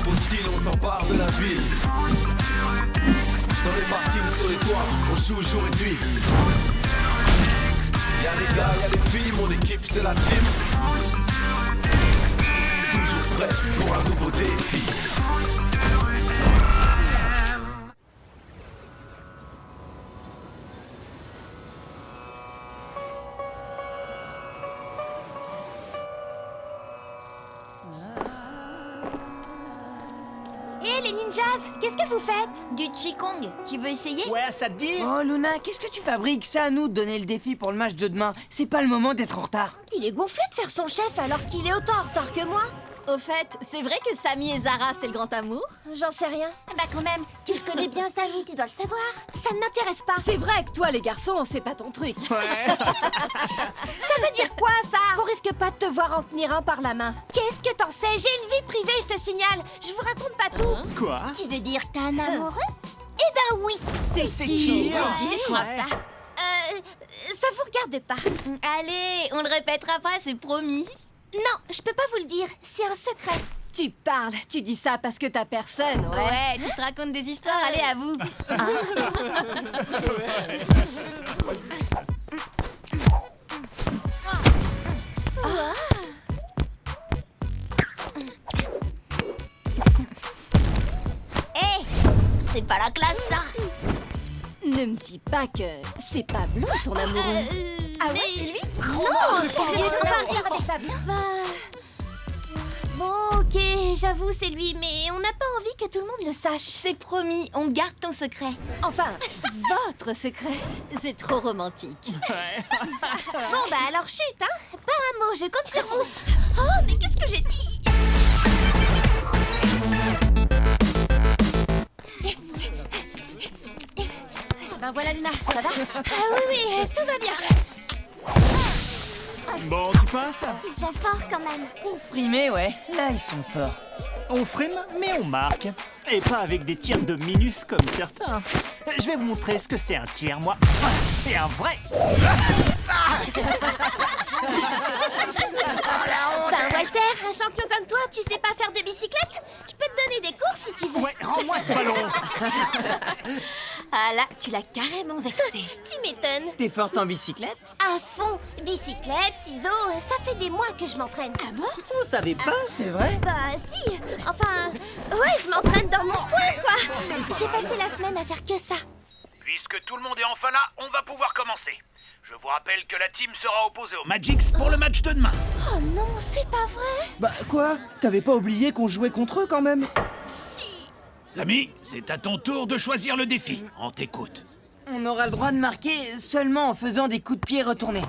nouveau style, on s'empare de la ville. Dans les parkings, sur les toits, on joue jour et nuit. Y'a les gars, y'a les filles, mon équipe c'est la team. Toujours prêt pour un nouveau défi. Hé les ninjas, qu'est-ce que vous faites? Du Qigong, tu veux essayer? Ouais, ça te dit? Oh Luna, qu'est-ce que tu fabriques? C'est à nous de donner le défi pour le match de demain. C'est pas le moment d'être en retard. Il est gonflé de faire son chef alors qu'il est autant en retard que moi. Au fait, c'est vrai que Samy et Zara, c'est le grand amour? J'en sais rien. Bah quand même, tu le connais bien Samy, tu dois le savoir. Ça ne m'intéresse pas. C'est vrai que toi, les garçons, c'est pas ton truc. Ça veut dire quoi ça? Qu'on risque pas de te voir en tenir un par la main. Qu'est-ce que t'en sais? J'ai une vie privée, je te signale. Je vous raconte pas tout. Quoi? Tu veux dire que t'as un amoureux? Eh ben oui. C'est qui? Tu crois Ouais. pas? Ça vous regarde pas. Allez, on le répétera pas, c'est promis. Non, je peux pas vous le dire. C'est un secret. Tu parles, tu dis ça parce que t'as personne, ouais. Ouais, tu te racontes des histoires, allez à vous. Hé, c'est pas la classe ça. Ne me dis pas que c'est Pablo, ton amoureux. Ah ouais, c'est lui? Non, c'est pas vrai. enfin, ça va pas bien. Bon, ok, j'avoue, c'est lui, mais on n'a pas envie que tout le monde le sache. C'est promis, on garde ton secret. Enfin, votre secret. C'est trop romantique. Bon, bah alors chut, hein. Pas un mot, je compte sur vous. Oh, mais qu'est-ce que j'ai dit? Ben voilà, Luna, ça va? Ah oui, oui, tout va bien. Bon, tu passes? Ils sont forts quand même. Pour frimer, ouais. Là, ils sont forts. On frime, mais on marque. Et pas avec des tirs de minus comme certains. Je vais vous montrer ce que c'est un tir, moi. Et un vrai. Ben Walter, un champion comme toi, tu sais pas faire de bicyclette? Je peux te donner des cours si tu veux. Ouais, rends-moi ce ballon. Ah là, tu l'as carrément vexé. Tu m'étonnes. T'es forte en bicyclette? À fond. Bicyclette, ciseaux, ça fait des mois que je m'entraîne. Ah bon? On savait pas, c'est vrai? Bah si. Enfin, ouais, je m'entraîne dans mon coin, quoi. J'ai passé la semaine à faire que ça. Puisque tout le monde est enfin là, on va pouvoir commencer. Je vous rappelle que la team sera opposée aux Magix pour le match de demain. Oh non, c'est pas vrai. Bah quoi? T'avais pas oublié qu'on jouait contre eux quand même? Samy, c'est à ton tour de choisir le défi. On t'écoute. On aura le droit de marquer seulement en faisant des coups de pied retournés.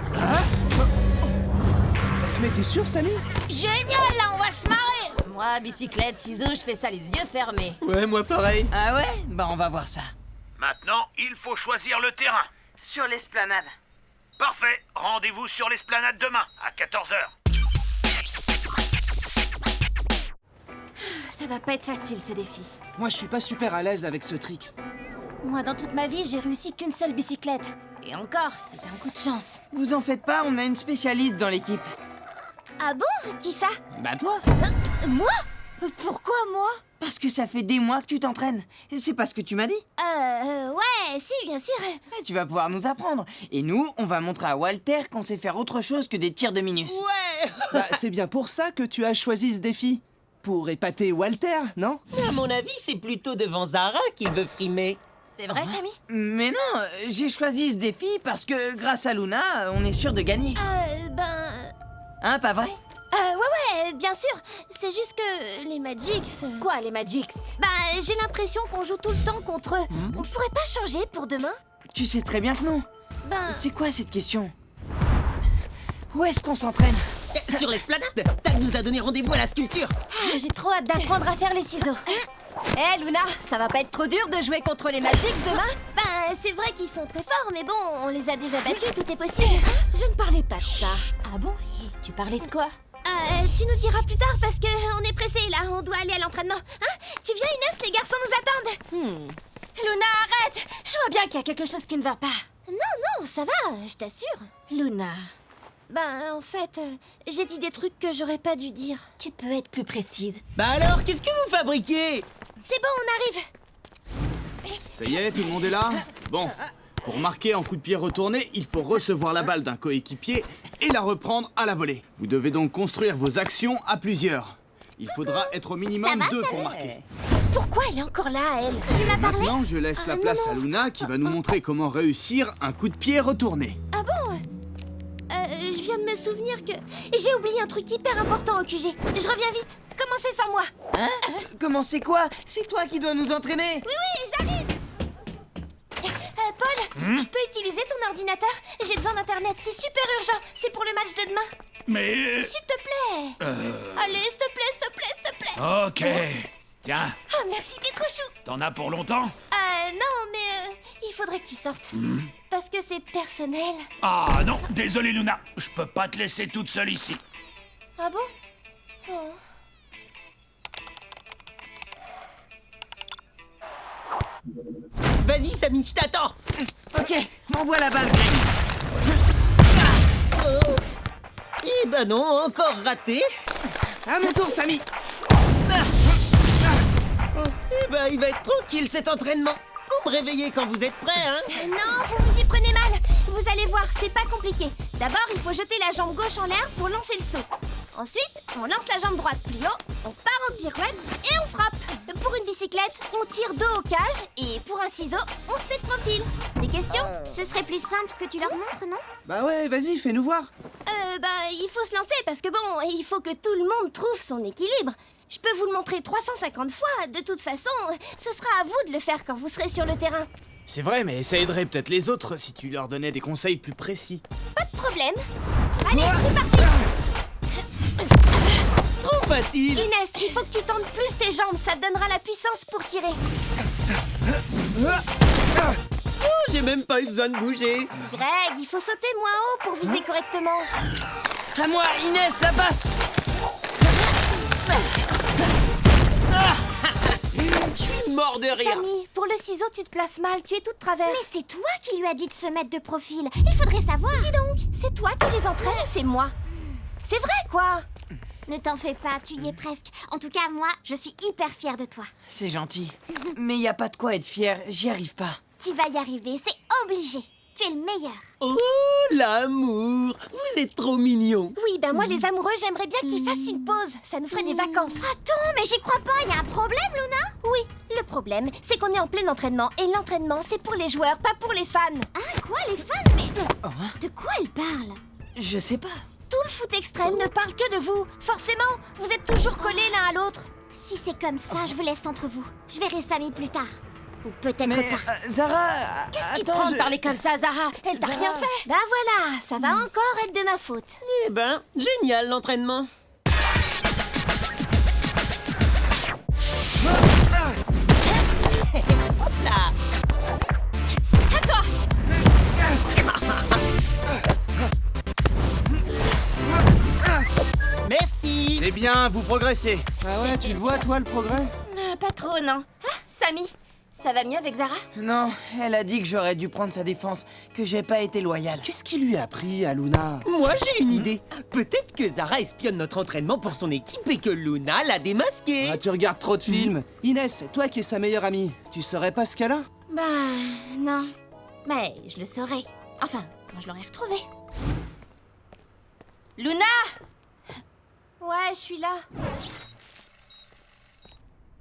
Mais t'es sûr, Samy? Génial, là, on va se marrer. Moi, bicyclette, ciseaux, je fais ça les yeux fermés. Ouais, moi pareil. Ah ouais? Bah on va voir ça. Maintenant, il faut choisir le terrain. Sur l'esplanade. Parfait, rendez-vous sur l'esplanade demain, à 14h. Ça va pas être facile ce défi. Moi, je suis pas super à l'aise avec ce trick. Moi, dans toute ma vie, j'ai réussi qu'une seule bicyclette. Et encore, c'était un coup de chance. Vous en faites pas, on a une spécialiste dans l'équipe. Ah bon? Qui ça? Bah toi? Moi? Pourquoi moi? Parce que ça fait des mois que tu t'entraînes. Et c'est pas ce que tu m'as dit. Ouais, si, bien sûr. Mais tu vas pouvoir nous apprendre. Et nous, on va montrer à Walter qu'on sait faire autre chose que des tirs de minus. Ouais. Bah, c'est bien pour ça que tu as choisi ce défi. Pour épater Walter, non? À mon avis, c'est plutôt devant Zara qu'il veut frimer. C'est vrai, Samy? Mais non, j'ai choisi ce défi parce que grâce à Luna, on est sûr de gagner. Hein, pas vrai? Ouais, bien sûr. C'est juste que les Magix... Quoi, les Magix? Bah, j'ai l'impression qu'on joue tout le temps contre eux. On pourrait pas changer pour demain? Tu sais très bien que non. Ben... C'est quoi cette question? Où est-ce qu'on s'entraîne? Sur l'esplanade, Tag nous a donné rendez-vous à la sculpture. Ah, j'ai trop hâte d'apprendre à faire les ciseaux. Hé, Luna, ça va pas être trop dur de jouer contre les Magix demain? Ben, c'est vrai qu'ils sont très forts, mais bon, on les a déjà battus, tout est possible. Je ne parlais pas de ça. Ah bon? Et tu parlais de quoi? Tu nous diras plus tard parce que on est pressés là, on doit aller à l'entraînement. Hein? Tu viens Inès, les garçons nous attendent. Luna, arrête! Je vois bien qu'il y a quelque chose qui ne va pas. Non, ça va, je t'assure. Luna, En fait, j'ai dit des trucs que j'aurais pas dû dire. Tu peux être plus précise. Bah alors, qu'est-ce que vous fabriquez? C'est bon, on arrive. Ça y est, tout le monde est là? Bon, pour marquer en coup de pied retourné, il faut recevoir la balle d'un coéquipier et la reprendre à la volée. Vous devez donc construire vos actions à plusieurs. Il faudra être au minimum 2 pour marquer. Pourquoi elle est encore là, elle? Tu m'as parlé? Maintenant, je laisse la place à Luna qui va nous montrer comment réussir un coup de pied retourné. Ah bon? Je viens de me souvenir que j'ai oublié un truc hyper important au QG. Je reviens vite. Commencez sans moi. Hein? Comment c'est quoi? C'est toi qui dois nous entraîner. Oui, j'arrive. Paul, je peux utiliser ton ordinateur? J'ai besoin d'internet, c'est super urgent. C'est pour le match de demain. Mais... S'il te plaît. Allez, s'il te plaît, s'il te plaît, s'il te plaît. Ok. Tiens, Ah, merci, t'es trop chou. t'en as pour longtemps? Non, mais il faudrait que tu sortes. Parce que c'est personnel. Ah non, désolé Luna, je peux pas te laisser toute seule ici. Ah bon? Oh. Vas-y, Samy, je t'attends. Ok, m'envoie la balle. Eh ben non, encore raté. À mon tour, Samy. Eh ben, il va être tranquille cet entraînement. Vous me réveillez quand vous êtes prêts, hein? Non, vous vous y prenez mal. Vous allez voir, c'est pas compliqué. D'abord, il faut jeter la jambe gauche en l'air pour lancer le saut. Ensuite, on lance la jambe droite plus haut, on part en pirouette et on frappe. Pour une bicyclette, on tire dos au cage et pour un ciseau, on se met de profil. Des questions? Ce serait plus simple que tu leur montres, non? Bah ouais, vas-y, fais-nous voir. Il faut se lancer parce que bon, il faut que tout le monde trouve son équilibre. Je peux vous le montrer 350 fois. De toute façon, ce sera à vous de le faire quand vous serez sur le terrain. C'est vrai, mais ça aiderait peut-être les autres si tu leur donnais des conseils plus précis. Pas de problème. Allez, c'est parti. Trop facile. Inès, il faut que tu tentes plus tes jambes. Ça te donnera la puissance pour tirer. Oh, j'ai même pas eu besoin de bouger. Greg, il faut sauter moins haut pour viser correctement. À moi, Inès, la basse. Je suis mort de rire. Samy, pour le ciseau, tu te places mal. Tu es toute travers. Mais c'est toi qui lui as dit de se mettre de profil. Il faudrait savoir. Dis donc, c'est toi qui les entraînes, c'est moi. C'est vrai, quoi. Ne t'en fais pas, tu y es presque. En tout cas, moi, je suis hyper fière de toi. C'est gentil. Mais y a pas de quoi être fier, j'y arrive pas. Tu vas y arriver, c'est obligé. Tu es le meilleur. Oh, l'amour. Vous êtes trop mignons. Oui, moi, les amoureux, j'aimerais bien qu'ils fassent une pause. Ça nous ferait des vacances. Attends, mais j'y crois pas. Y a un problème, Luna? Oui, le problème, c'est qu'on est en plein entraînement. Et l'entraînement, c'est pour les joueurs, pas pour les fans. Ah, quoi, les fans? Mais de quoi elle parle? Je sais pas. Tout le foot extrême ne parle que de vous. Forcément, vous êtes toujours collés l'un à l'autre. Si c'est comme ça, je vous laisse entre vous. Je verrai Samy plus tard. Ou peut-être Mais pas. Zara, Qu'est-ce qui te attends, prend de parler comme ça, Zara? Elle t'a Zara. rien fait. Bah voilà, ça va encore être de ma faute. Eh ben, génial l'entraînement. Hop là. À toi. Merci. C'est bien, vous progressez. Ah ouais, tu le vois, toi, le progrès? Pas trop, non. Ah, Samy, ça va mieux avec Zara? Non, elle a dit que j'aurais dû prendre sa défense, que j'ai pas été loyal. Qu'est-ce qui lui a pris à Luna? Moi, j'ai une idée. Peut-être que Zara espionne notre entraînement pour son équipe et que Luna l'a démasqué. Ah, tu regardes trop de films. Inès, toi qui es sa meilleure amie, tu saurais pas ce qu'elle a? Non. Mais je le saurai. Enfin, quand je l'aurai retrouvé. Luna! Ouais, je suis là.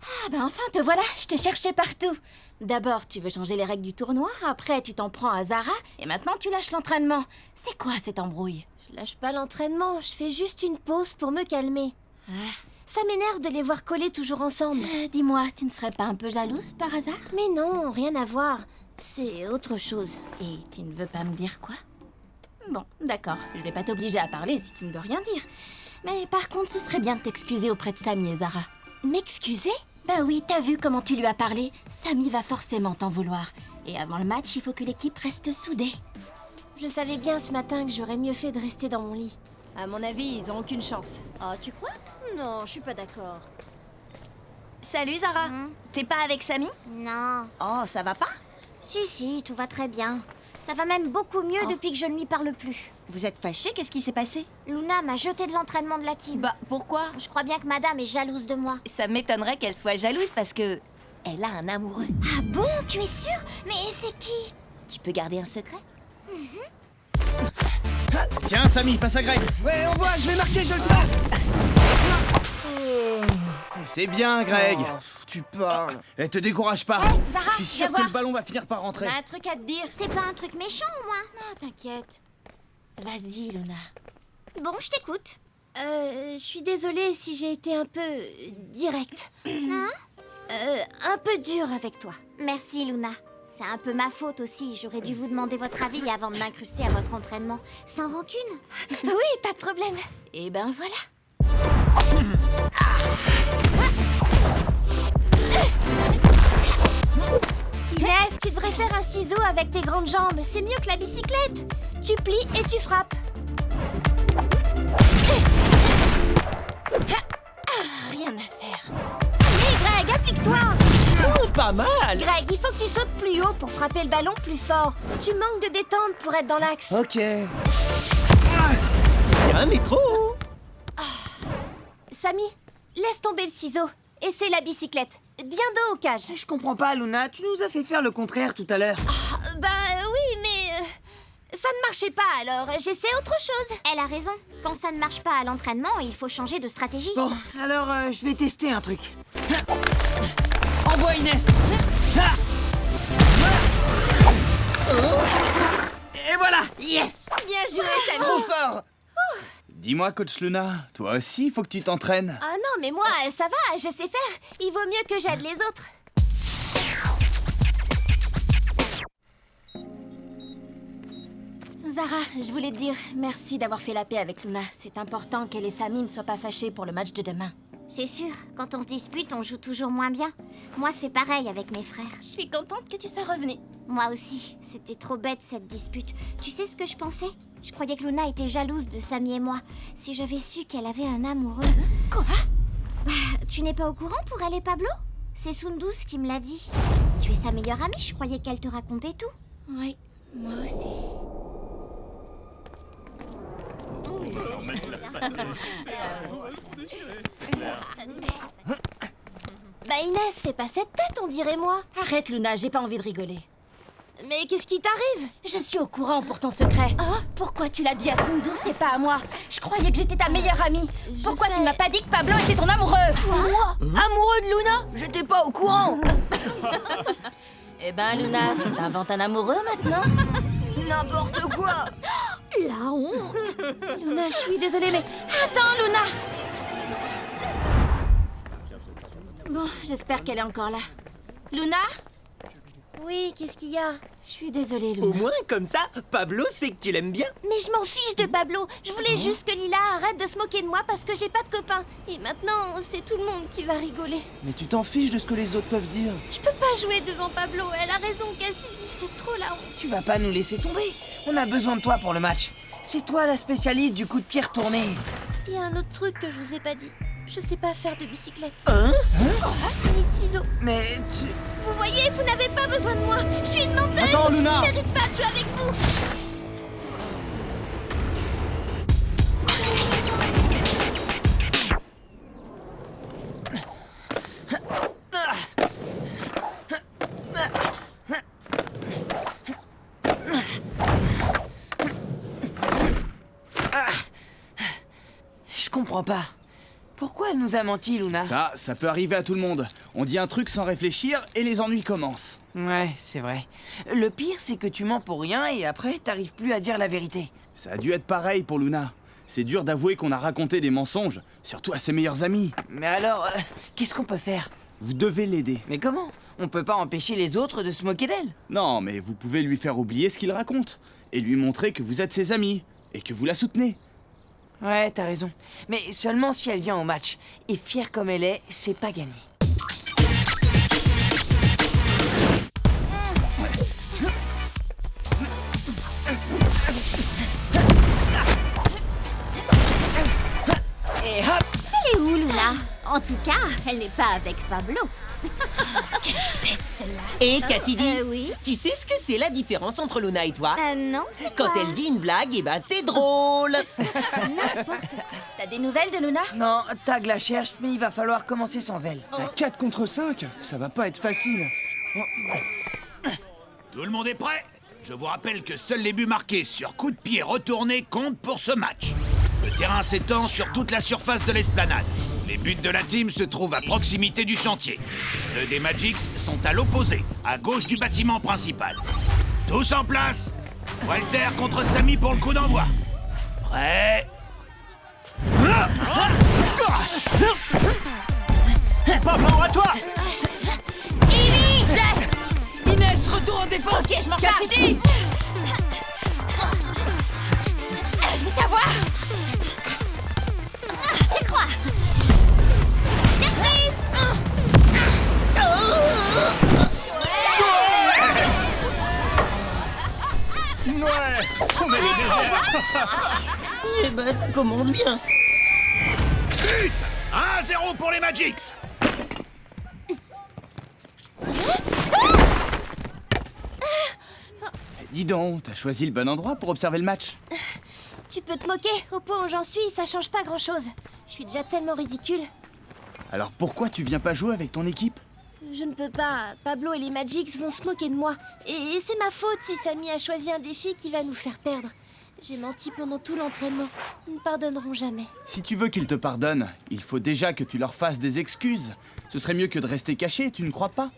Ah enfin, te voilà, je t'ai cherché partout. D'abord, tu veux changer les règles du tournoi, après tu t'en prends à Zara, et maintenant tu lâches l'entraînement. C'est quoi cette embrouille? Je lâche pas l'entraînement, je fais juste une pause pour me calmer. Ça m'énerve de les voir collés toujours ensemble. Dis-moi, tu ne serais pas un peu jalouse par hasard? Mais non, rien à voir. C'est autre chose. Et tu ne veux pas me dire quoi? Bon, d'accord, je vais pas t'obliger à parler si tu ne veux rien dire. Mais par contre, ce serait bien de t'excuser auprès de Samy et Zara. M'excuser? Ben oui, t'as vu comment tu lui as parlé? Samy va forcément t'en vouloir. Et avant le match, il faut que l'équipe reste soudée. Je savais bien ce matin que j'aurais mieux fait de rester dans mon lit. À mon avis, ils ont aucune chance. Oh, tu crois? Non, je suis pas d'accord. Salut Zara. T'es pas avec Samy? Non. Oh, ça va pas? Si, tout va très bien. Ça va même beaucoup mieux depuis que je ne lui parle plus. Vous êtes fâchés? Qu'est-ce qui s'est passé? Luna m'a jeté de l'entraînement de la team. Bah, pourquoi? Je crois bien que madame est jalouse de moi. Ça m'étonnerait qu'elle soit jalouse parce que... elle a un amoureux. Ah bon? Tu es sûre? Mais c'est qui? Tu peux garder un secret? Tiens, Samy, passe à Greg. Ouais, on voit, je vais marquer, je le sens. C'est bien, Greg. Oh, tu parles. Eh, te décourage pas. Zara, Je suis sûr viens que voir. le ballon va finir par On rentrer. a un truc à te dire. C'est pas un truc méchant, moi. Non, t'inquiète. Vas-y, Luna. Bon, je t'écoute. Je suis désolée si j'ai été un peu directe. Hein? Un peu dure avec toi. Merci, Luna. C'est un peu ma faute aussi. J'aurais dû vous demander votre avis avant de m'incruster à votre entraînement. Sans rancune? Oui, pas de problème. Et ben voilà. Inès, tu devrais faire un ciseau avec tes grandes jambes. C'est mieux que la bicyclette. Tu plies et tu frappes. Rien à faire. Hé, Greg, applique-toi. Oh, pas mal. Greg, il faut que tu sautes plus haut pour frapper le ballon plus fort. Tu manques de détente pour être dans l'axe. Ok. Il y a un métro. Samy, laisse tomber le ciseau. Et c'est la bicyclette. Bien dos au cage. Je comprends pas, Luna. Tu nous as fait faire le contraire tout à l'heure. Oui, mais... ça ne marchait pas, alors j'essaie autre chose. Elle a raison. Quand ça ne marche pas à l'entraînement, il faut changer de stratégie. Bon, alors je vais tester un truc. Envoie Inès. Et voilà. Yes. Bien joué, Samy. Trop fort. Dis-moi, coach Luna, toi aussi, il faut que tu t'entraînes. Ah non, mais moi, ça va, je sais faire. Il vaut mieux que j'aide les autres. Zara, je voulais te dire merci d'avoir fait la paix avec Luna. C'est important qu'elle et Samy ne soient pas fâchés pour le match de demain. C'est sûr, quand on se dispute, on joue toujours moins bien. Moi, c'est pareil avec mes frères. Je suis contente que tu sois revenue. Moi aussi, c'était trop bête cette dispute. Tu sais ce que je pensais? Je croyais que Luna était jalouse de Samy et moi. Si j'avais su qu'elle avait un amoureux... Quoi? Tu n'es pas au courant pour elle et Pablo? C'est Sundus qui me l'a dit. Tu es sa meilleure amie, je croyais qu'elle te racontait tout. Oui, moi aussi. Bah Inès, fais pas cette tête, on dirait moi. Arrête, Luna, j'ai pas envie de rigoler. Mais qu'est-ce qui t'arrive? Je suis au courant pour ton secret. Pourquoi tu l'as dit à Sundus et pas à moi? Je croyais que j'étais ta meilleure amie. Pourquoi tu m'as pas dit que Pablo était ton amoureux? Moi? Amoureux de Luna? J'étais pas au courant. Eh ben, Luna, tu t'inventes un amoureux maintenant? N'importe quoi. La honte. Luna, je suis désolée, mais... Attends, Luna. Bon, j'espère qu'elle est encore là. Luna? Oui, qu'est-ce qu'il y a? Je suis désolée, Luna. Au moins, comme ça, Pablo sait que tu l'aimes bien. Mais je m'en fiche de Pablo. Je voulais juste que Lila arrête de se moquer de moi parce que j'ai pas de copain. Et maintenant, c'est tout le monde qui va rigoler. Mais tu t'en fiches de ce que les autres peuvent dire. Je peux pas jouer devant Pablo. Elle a raison, Cassidy, c'est trop la honte. Tu vas pas nous laisser tomber. On a besoin de toi pour le match. C'est toi la spécialiste du coup de pied retourné. Il y a un autre truc que je vous ai pas dit. Je sais pas faire de bicyclette. Hein? Ni de ciseaux. Mais tu... Vous voyez, vous n'avez pas besoin de moi. Je suis une menteuse. Attends, Luna. Je mérite pas de jouer avec vous. Je comprends pas. Pourquoi elle nous a menti, Luna? Ça peut arriver à tout le monde. On dit un truc sans réfléchir et les ennuis commencent. Ouais, c'est vrai. Le pire, c'est que tu mens pour rien et après, t'arrives plus à dire la vérité. Ça a dû être pareil pour Luna. C'est dur d'avouer qu'on a raconté des mensonges, surtout à ses meilleurs amis. Mais alors, qu'est-ce qu'on peut faire? Vous devez l'aider. Mais comment? On peut pas empêcher les autres de se moquer d'elle. Non, mais vous pouvez lui faire oublier ce qu'il raconte et lui montrer que vous êtes ses amis et que vous la soutenez. Ouais, t'as raison. Mais seulement si elle vient au match. Et fière comme elle est, c'est pas gagné. Elle est où, Luna? En tout cas, elle n'est pas avec Pablo. Quelle peste celle-là. Et Cassidy, Oui. tu sais ce que c'est la différence entre Luna et toi? Non, c'est Quand quoi? elle dit une blague, eh ben c'est drôle. T'as des nouvelles de Luna? Non, Tag la cherche, mais il va falloir commencer sans elle. À 4 contre 5, ça va pas être facile. Tout le monde est prêt? Je vous rappelle que seuls les buts marqués sur coup de pied retourné comptent pour ce match. Le terrain s'étend sur toute la surface de l'esplanade. Les buts de la team se trouvent à proximité du chantier. Ceux des Magics sont à l'opposé, à gauche du bâtiment principal. Tous en place. Walter contre Samy pour le coup d'envoi. Prêt? Pablo, à toi! Inès, retour en défense. Ok, je m'en charge. Je vais t'avoir. Tu crois? Surprise! Ouais, on est les meilleurs. Eh ben ça commence bien. But! 1-0 pour les Magics. Dis donc, t'as choisi le bon endroit pour observer le match. Tu peux te moquer, au point où j'en suis, ça change pas grand-chose. Je suis déjà tellement ridicule. Alors pourquoi tu viens pas jouer avec ton équipe? Je ne peux pas. Pablo et les Magics vont se moquer de moi. Et c'est ma faute si Samy a choisi un défi qui va nous faire perdre. J'ai menti pendant tout l'entraînement. Ils ne pardonneront jamais. Si tu veux qu'ils te pardonnent, il faut déjà que tu leur fasses des excuses. Ce serait mieux que de rester caché, tu ne crois pas?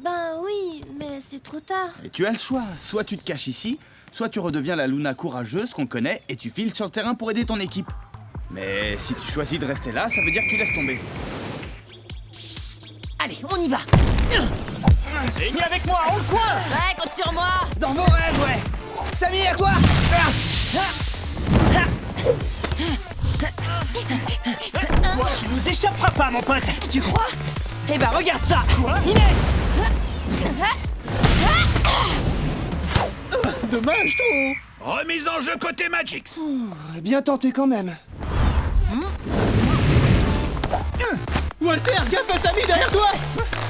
Ben oui, mais c'est trop tard. Et tu as le choix, soit tu te caches ici, soit tu redeviens la Luna courageuse qu'on connaît et tu files sur le terrain pour aider ton équipe. Mais si tu choisis de rester là, ça veut dire que tu laisses tomber. Allez, on y va. Et viens avec moi, on le coince! Ouais, compte sur moi. Dans vos rêves, ouais. Samy, à toi. Toi, tu nous échapperas pas, mon pote! Tu crois? Eh ben regarde ça. Inès. Dommage, trop. Remise en jeu côté Magics. Bien tenté quand même. Walter, gaffe à Samy derrière toi.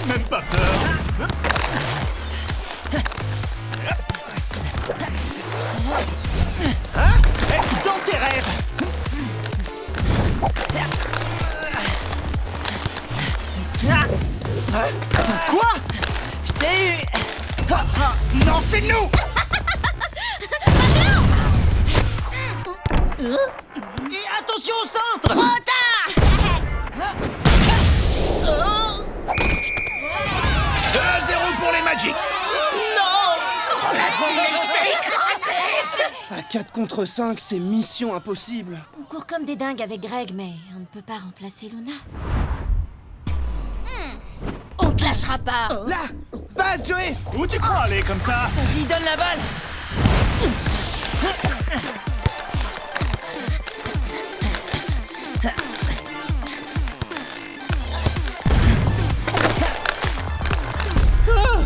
Même pas peur! Hein? Dans tes rêves! Quoi? Je t'ai eu. Non, c'est nous! Et attention au centre. 2-0 pour les Magics. À 4 contre 5, c'est mission impossible. On court comme des dingues avec Greg, mais on ne peut pas remplacer Luna. On te lâchera pas. Là, passe, Joey. Où tu crois aller comme ça? Vas-y, donne la balle.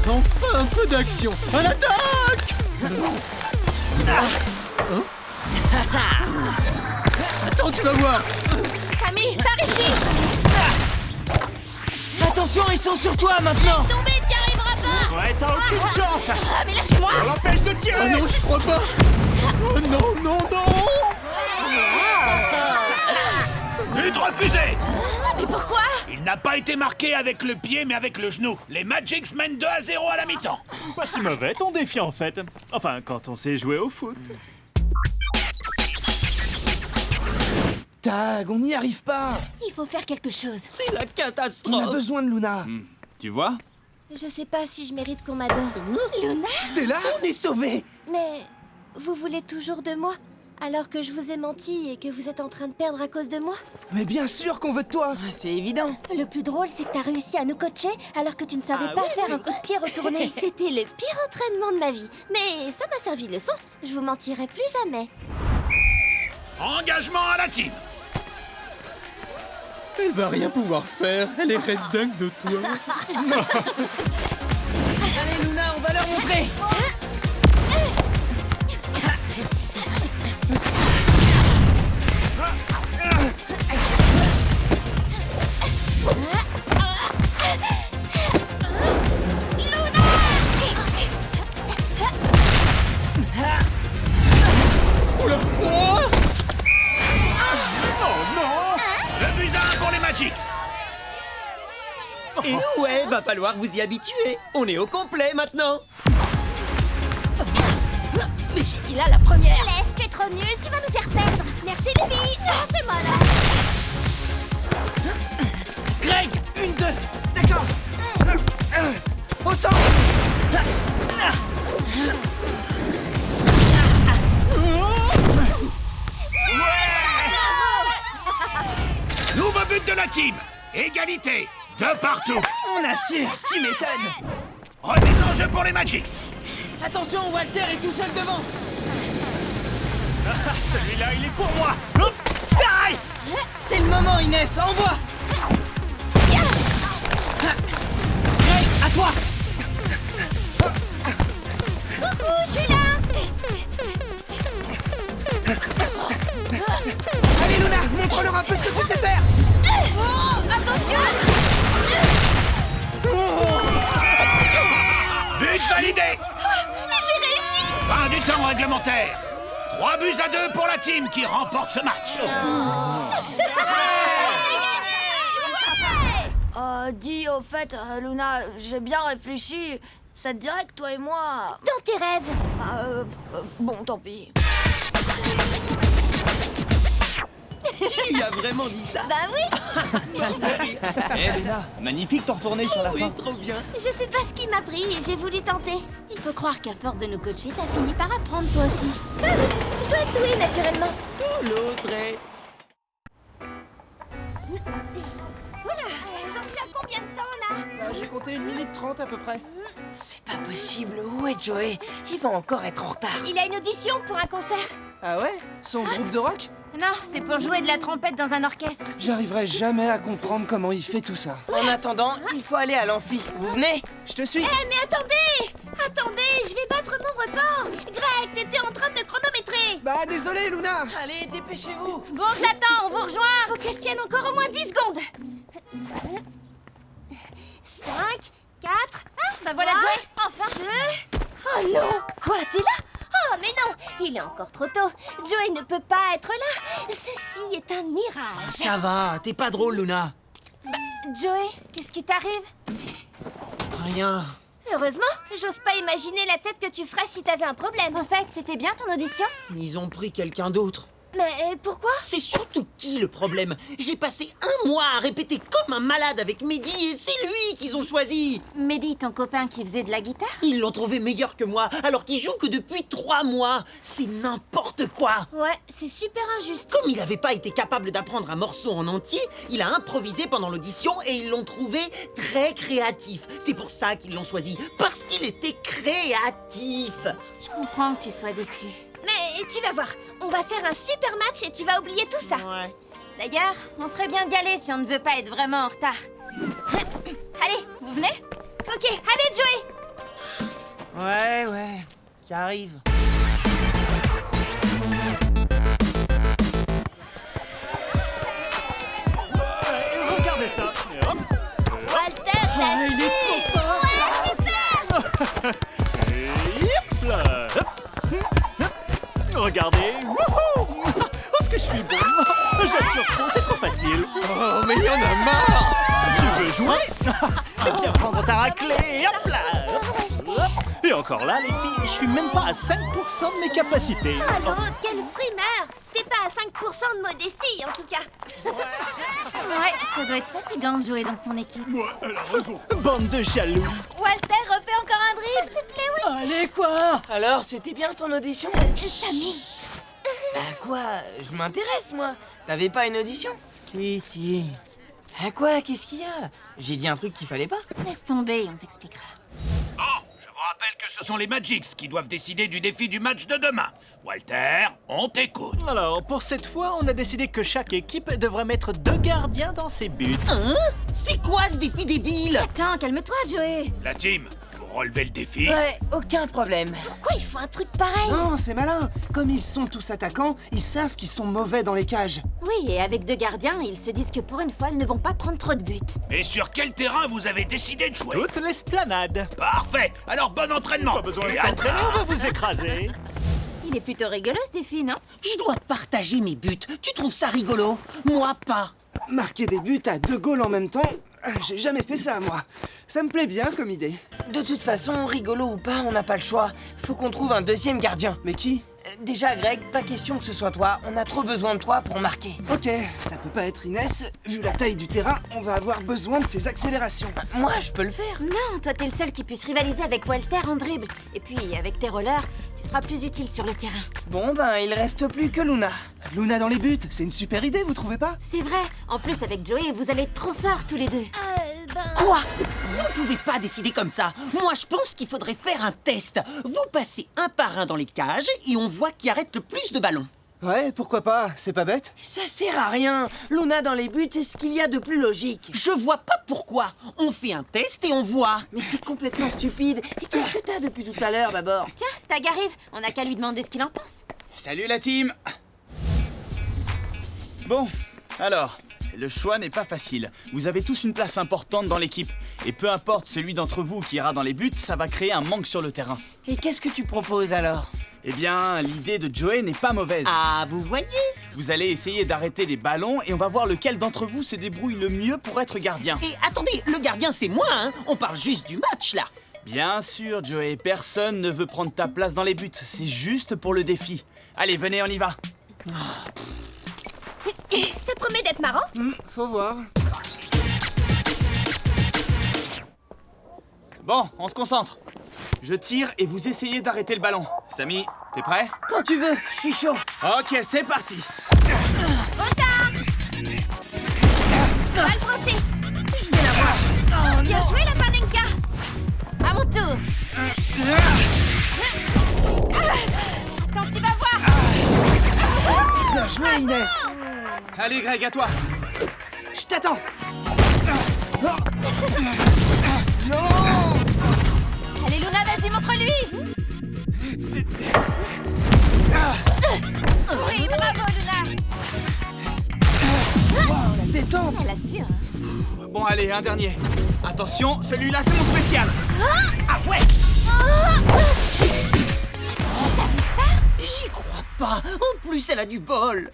Enfin un peu d'action. À l'attaque. Attends, tu vas voir. Samy, par ici. Attention, ils sont sur toi maintenant. Tombé, t'y arriveras pas. Ouais, t'as aucune chance! Ah, mais lâchez-moi. On l'empêche de tirer! Oh non, j'y crois pas. Oh non, non, non. But refusé. Mais pourquoi? Il n'a pas été marqué avec le pied, mais avec le genou. Les Magics mènent 2-0 à la mi-temps. Pas si mauvais ton défi en fait. Enfin, quand on sait jouer au foot. Tag, on n'y arrive pas. Il faut faire quelque chose. C'est la On a catastrophe. besoin de Luna. Tu vois? Je sais pas si je mérite qu'on m'adore. Luna? T'es là? On est sauvés. Mais vous voulez toujours de moi? Alors que je vous ai menti et que vous êtes en train de perdre à cause de moi? Mais bien sûr qu'on veut de toi. C'est évident. Le plus drôle, c'est que t'as réussi à nous coacher alors que tu ne savais pas faire un coup de pied retourné. C'était le pire entraînement de ma vie. Mais ça m'a servi de leçon. Je vous mentirai plus jamais. Engagement à la team. Elle va rien pouvoir faire. Elle est red dingue de toi. Allez, Luna, on va leur montrer. Magics. Et ouais, va falloir vous y habituer. On est au complet maintenant. Mais j'ai dit là la première. Laisse, tu es trop nul, tu vas nous faire perdre. Merci les filles. Non, c'est moi là. Greg, 1, 2, d'accord. Au centre. Nouveau but de la team. Égalité. De partout. On assure, tu m'étonnes. Remise en jeu pour les Magics. Attention, Walter est tout seul devant. Celui-là, il est pour moi. Hop, taille. C'est le moment, Inès, envoie. Greg, à toi. Coucou, je suis là. Allez Luna, montre-leur un peu ce que tu sais faire. Oh, attention. But validé. J'ai réussi. Fin du temps réglementaire. 3 buts à 2 pour la team qui remporte ce match. Dis au fait, Luna, j'ai bien réfléchi. Ça te dirait que toi et moi... Dans tes rêves. Bon, tant pis. Tu lui as vraiment dit ça? Bah oui. Eh Luna, magnifique t'en retourner sur la fin. Oui, trop bien. Je sais pas ce qui m'a pris et j'ai voulu tenter. Il faut croire qu'à force de nous coacher, t'as fini par apprendre toi aussi. Bah oui, je dois être douée naturellement. L'autre est... Oula, j'en suis à combien de temps là? J'ai compté 1 minute 30 à peu près. C'est pas possible. Où est Joey? Il va encore être en retard. Il a une audition pour un concert. Ah ouais? Son groupe de rock? Non, c'est pour jouer de la trompette dans un orchestre. J'arriverai jamais à comprendre comment il fait tout ça. En attendant, il faut aller à l'amphi. Vous venez? Je te suis. Eh mais attendez! Attendez, je vais battre mon record. Greg, t'étais en train de me chronométrer. Bah désolé Luna. Allez, dépêchez-vous. Bon, je l'attends, on vous rejoint. Faut que je tienne encore au moins 10 secondes. 5, 4... Bah voilà, Joey, enfin. 2... Oh non! Quoi, t'es là? Oh mais non! Il est encore trop tôt. Joey ne peut pas être là. Ceci est un mirage. Ça va, t'es pas drôle, Luna. Joey, qu'est-ce qui t'arrive? Rien. Heureusement, j'ose pas imaginer la tête que tu ferais si t'avais un problème. Au fait, c'était bien ton audition? Ils ont pris quelqu'un d'autre. Mais pourquoi? C'est surtout qui le problème? J'ai passé 1 mois à répéter comme un malade avec Mehdi et c'est lui qu'ils ont choisi. Mehdi, ton copain qui faisait de la guitare? Ils l'ont trouvé meilleur que moi alors qu'il joue que depuis 3 mois. C'est n'importe quoi. Ouais, c'est super injuste. Comme il n'avait pas été capable d'apprendre un morceau en entier, il a improvisé pendant l'audition et ils l'ont trouvé très créatif. C'est pour ça qu'ils l'ont choisi, parce qu'il était créatif. Je comprends que tu sois déçu. Mais tu vas voir, on va faire un super match et tu vas oublier tout ça. Ouais. D'ailleurs, on ferait bien d'y aller si on ne veut pas être vraiment en retard. Allez, vous venez? Ok, allez Joey! Ouais, j'arrive. Regardez ça. Hop. Walter, t'as Il est trop fort. Ouais, super! Et hop là. Hop. Regardez. Wouhou. Oh, ce que je suis bon. J'assure trop, c'est trop facile. Oh, mais il y en a marre. Tu veux jouer? Viens prendre ta raclée. Hop là. Hop. Et encore là, les filles, je suis même pas à 5% de mes capacités. Ah l'autre, quel frimeur! T'es pas à 5% de modestie en tout cas. Ouais, ça doit être fatigant de jouer dans son équipe. Ouais, elle a raison. Bande de jaloux. Walter, refais encore un drill. S'il te plaît, oui. Allez, quoi? Alors, c'était bien ton audition? Samy. Bah quoi? Je m'intéresse, moi. T'avais pas une audition? Si. Ah quoi? Qu'est-ce qu'il y a? J'ai dit un truc qu'il fallait pas? Laisse tomber, on t'expliquera. Bon, je vous rappelle que ce sont les Magics qui doivent décider du défi du match de demain. Walter, on t'écoute. Alors, pour cette fois, on a décidé que chaque équipe devrait mettre 2 gardiens dans ses buts. Hein? C'est quoi ce défi débile? Attends, calme-toi, Joey. La team, vous relevez le défi. Ouais, aucun problème. Pourquoi il faut un truc pareil? Non, c'est malin. Comme ils sont tous attaquants, ils savent qu'ils sont mauvais dans les cages. Oui, et avec 2 gardiens, ils se disent que pour une fois, ils ne vont pas prendre trop de buts. Et sur quel terrain vous avez décidé de jouer? Toute l'esplanade. Parfait. Alors bon entraînement. Pas besoin de Et s'entraîner, attends. on va vous écraser. Il est plutôt rigolo, ce défi, non? Je dois partager mes buts. Tu trouves ça rigolo? Moi, pas. Marquer des buts à 2 goals en même temps, j'ai jamais fait ça, moi. Ça me plaît bien comme idée. De toute façon, rigolo ou pas, on n'a pas le choix. Faut qu'on trouve un deuxième gardien. Mais qui? Déjà, Greg, pas question que ce soit toi. On a trop besoin de toi pour marquer. Ok, ça peut pas être Inès. Vu la taille du terrain, on va avoir besoin de ses accélérations. Moi, je peux le faire. Non, toi t'es le seul qui puisse rivaliser avec Walter en dribble. Et puis, avec tes rollers, tu seras plus utile sur le terrain. Bon, ben, il reste plus que Luna. Luna dans les buts, c'est une super idée, vous trouvez pas? C'est vrai. En plus, avec Joey, vous allez être trop forts tous les deux. Quoi? Vous pouvez pas décider comme ça. Moi, je pense qu'il faudrait faire un test. Vous passez un par un dans les cages et on voit qui arrête le plus de ballons. Ouais, pourquoi pas, c'est pas bête. Ça sert à rien. Luna dans les buts, c'est ce qu'il y a de plus logique. Je vois pas pourquoi. On fait un test et on voit. Mais c'est complètement stupide. Et qu'est-ce que t'as depuis tout à l'heure, d'abord? Tiens, Tag arrive. On n'a qu'à lui demander ce qu'il en pense. Salut la team. Bon, alors, le choix n'est pas facile. Vous avez tous une place importante dans l'équipe. Et peu importe celui d'entre vous qui ira dans les buts, ça va créer un manque sur le terrain. Et qu'est-ce que tu proposes alors? Eh bien, l'idée de Joey n'est pas mauvaise. Ah, vous voyez? Vous allez essayer d'arrêter les ballons et on va voir lequel d'entre vous se débrouille le mieux pour être gardien. Et attendez, le gardien c'est moi, hein. On parle juste du match là. Bien sûr, Joey, personne ne veut prendre ta place dans les buts. C'est juste pour le défi. Allez, venez, on y va. Ça promet d'être marrant. Faut voir. Bon, on se concentre. Je tire et vous essayez d'arrêter le ballon. Samy, t'es prêt? Quand tu veux, je suis chaud. Ok, c'est parti. Retard. Balle brossée. Je vais l'avoir. Bien joué, la Panenka. À mon tour. Quand tu vas voir. Bien joué, Inès. Allez, Greg, à toi. Je t'attends. Non. Allez, Luna, vas-y, montre-lui. Oui, bravo, Luna. Wow, la détente. Elle assure. Bon, allez, un dernier. Attention, celui-là, c'est mon spécial. Ah ouais. J'y crois pas. En plus, elle a du bol.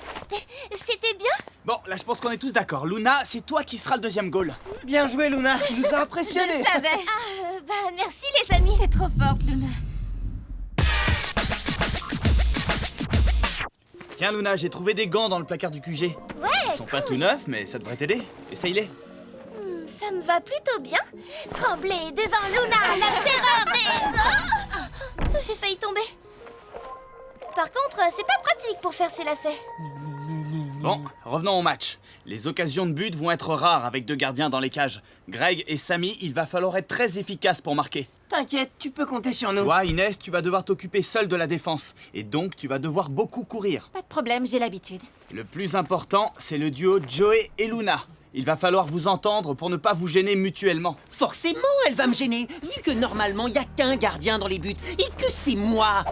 C'était bien. Bon, là, je pense qu'on est tous d'accord. Luna, c'est toi qui seras le deuxième goal. Bien joué, Luna. Tu nous as impressionnés. Je le savais. Merci les amis. T'es trop forte, Luna. Tiens, Luna, j'ai trouvé des gants dans le placard du QG. Ouais. Ils sont pas tout neufs, mais ça devrait t'aider. Essaye-les. Ça me va plutôt bien. Trembler devant Luna, la terreur des... J'ai failli tomber. Par contre, c'est pas pratique pour faire ses lacets. Bon, revenons au match. Les occasions de but vont être rares avec deux gardiens dans les cages. Greg et Samy, il va falloir être très efficaces pour marquer. T'inquiète, tu peux compter sur nous. Toi, Inès, tu vas devoir t'occuper seule de la défense. Et donc, tu vas devoir beaucoup courir. Pas de problème, j'ai l'habitude. Le plus important, c'est le duo Joey et Luna. Il va falloir vous entendre pour ne pas vous gêner mutuellement. Forcément, elle va me gêner, vu que normalement, il y a qu'un gardien dans les buts et que c'est moi.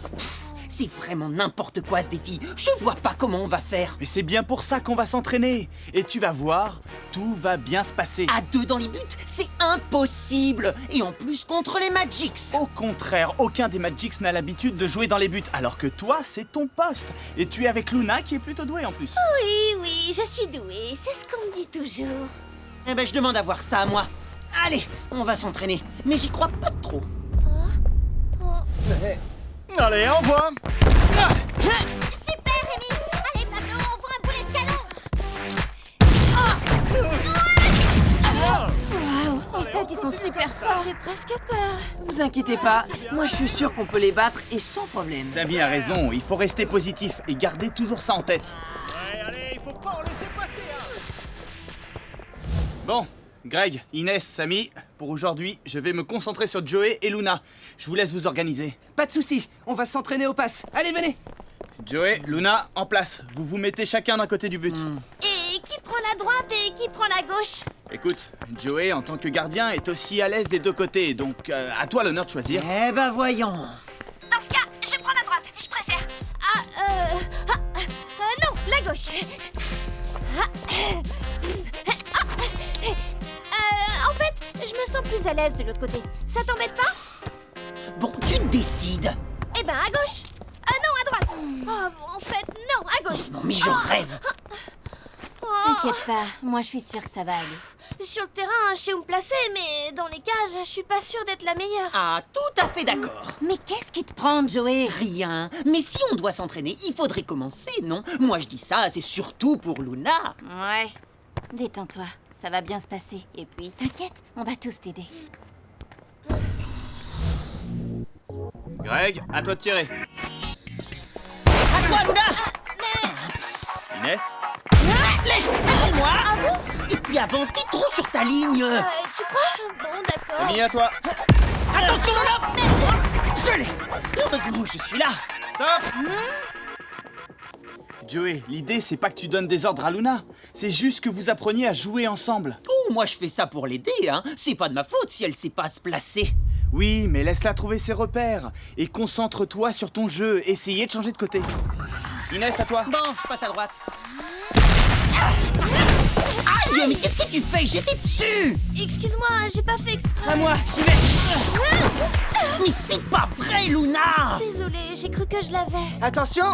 C'est vraiment n'importe quoi ce défi. Je vois pas comment on va faire. Mais c'est bien pour ça qu'on va s'entraîner. Et tu vas voir, tout va bien se passer. À deux dans les buts, c'est impossible. Et en plus contre les Magics. Au contraire, aucun des Magics n'a l'habitude de jouer dans les buts, alors que toi, c'est ton poste. Et tu es avec Luna qui est plutôt douée en plus. Oui, je suis douée. C'est ce qu'on me dit toujours. Eh ben, je demande à voir ça à moi. Allez, on va s'entraîner. Mais j'y crois pas trop. Allez, on voit. Super, Rémi. Allez, Pablo, on voit un boulet de canon. Waouh, en fait, ils sont super Ça forts. fait presque peur. Vous inquiétez pas, moi je suis sûr qu'on peut les battre et sans problème. Samy a raison, il faut rester positif et garder toujours ça en tête. Ouais, allez, il faut pas en laisser passer, hein. Bon, Greg, Inès, Samy, pour aujourd'hui, je vais me concentrer sur Joey et Luna. Je vous laisse vous organiser. Pas de soucis, on va s'entraîner au pass. Allez, venez. Joey, Luna, en place. Vous vous mettez chacun d'un côté du but. Et qui prend la droite et qui prend la gauche? Écoute, Joey, en tant que gardien, est aussi à l'aise des deux côtés, donc à toi l'honneur de choisir. Eh ben voyons. Dans ce cas, je prends la droite. Je préfère. Non, la gauche. En fait, je me sens plus à l'aise de l'autre côté. Ça t'embête pas? Bon, tu décides. Eh ben, à gauche. Non, à droite. Oh, en fait, non, à gauche. Non, mais je rêve. T'inquiète pas, moi je suis sûre que ça va aller. Sur le terrain, je sais où me placer, mais dans les cages, je suis pas sûre d'être la meilleure. Ah, tout à fait d'accord. Mais qu'est-ce qui te prend, Joey? Rien. Mais si on doit s'entraîner, il faudrait commencer, non? Moi, je dis ça, c'est surtout pour Luna. Ouais. Détends-toi, ça va bien se passer. Et puis, t'inquiète, on va tous t'aider. Greg, à toi de tirer. À toi, Luna. Inès? Laisse, c'est moi. Et puis avance, t'es trop sur ta ligne. Tu crois? Bon, d'accord. Camille, à toi. Attention, Luna. Je l'ai. Heureusement que je suis là. Stop! Joey, l'idée c'est pas que tu donnes des ordres à Luna, c'est juste que vous appreniez à jouer ensemble. Oh, moi je fais ça pour l'aider, hein. C'est pas de ma faute si elle sait pas se placer. Oui, mais laisse-la trouver ses repères et concentre-toi sur ton jeu, essayez de changer de côté. Inès, à toi. Bon, je passe à droite. Aïe, mais qu'est-ce que tu fais? J'étais dessus. Excuse-moi, j'ai pas fait exprès. À moi, j'y vais. Mais c'est pas vrai, Luna. Désolée, j'ai cru que je l'avais. Attention!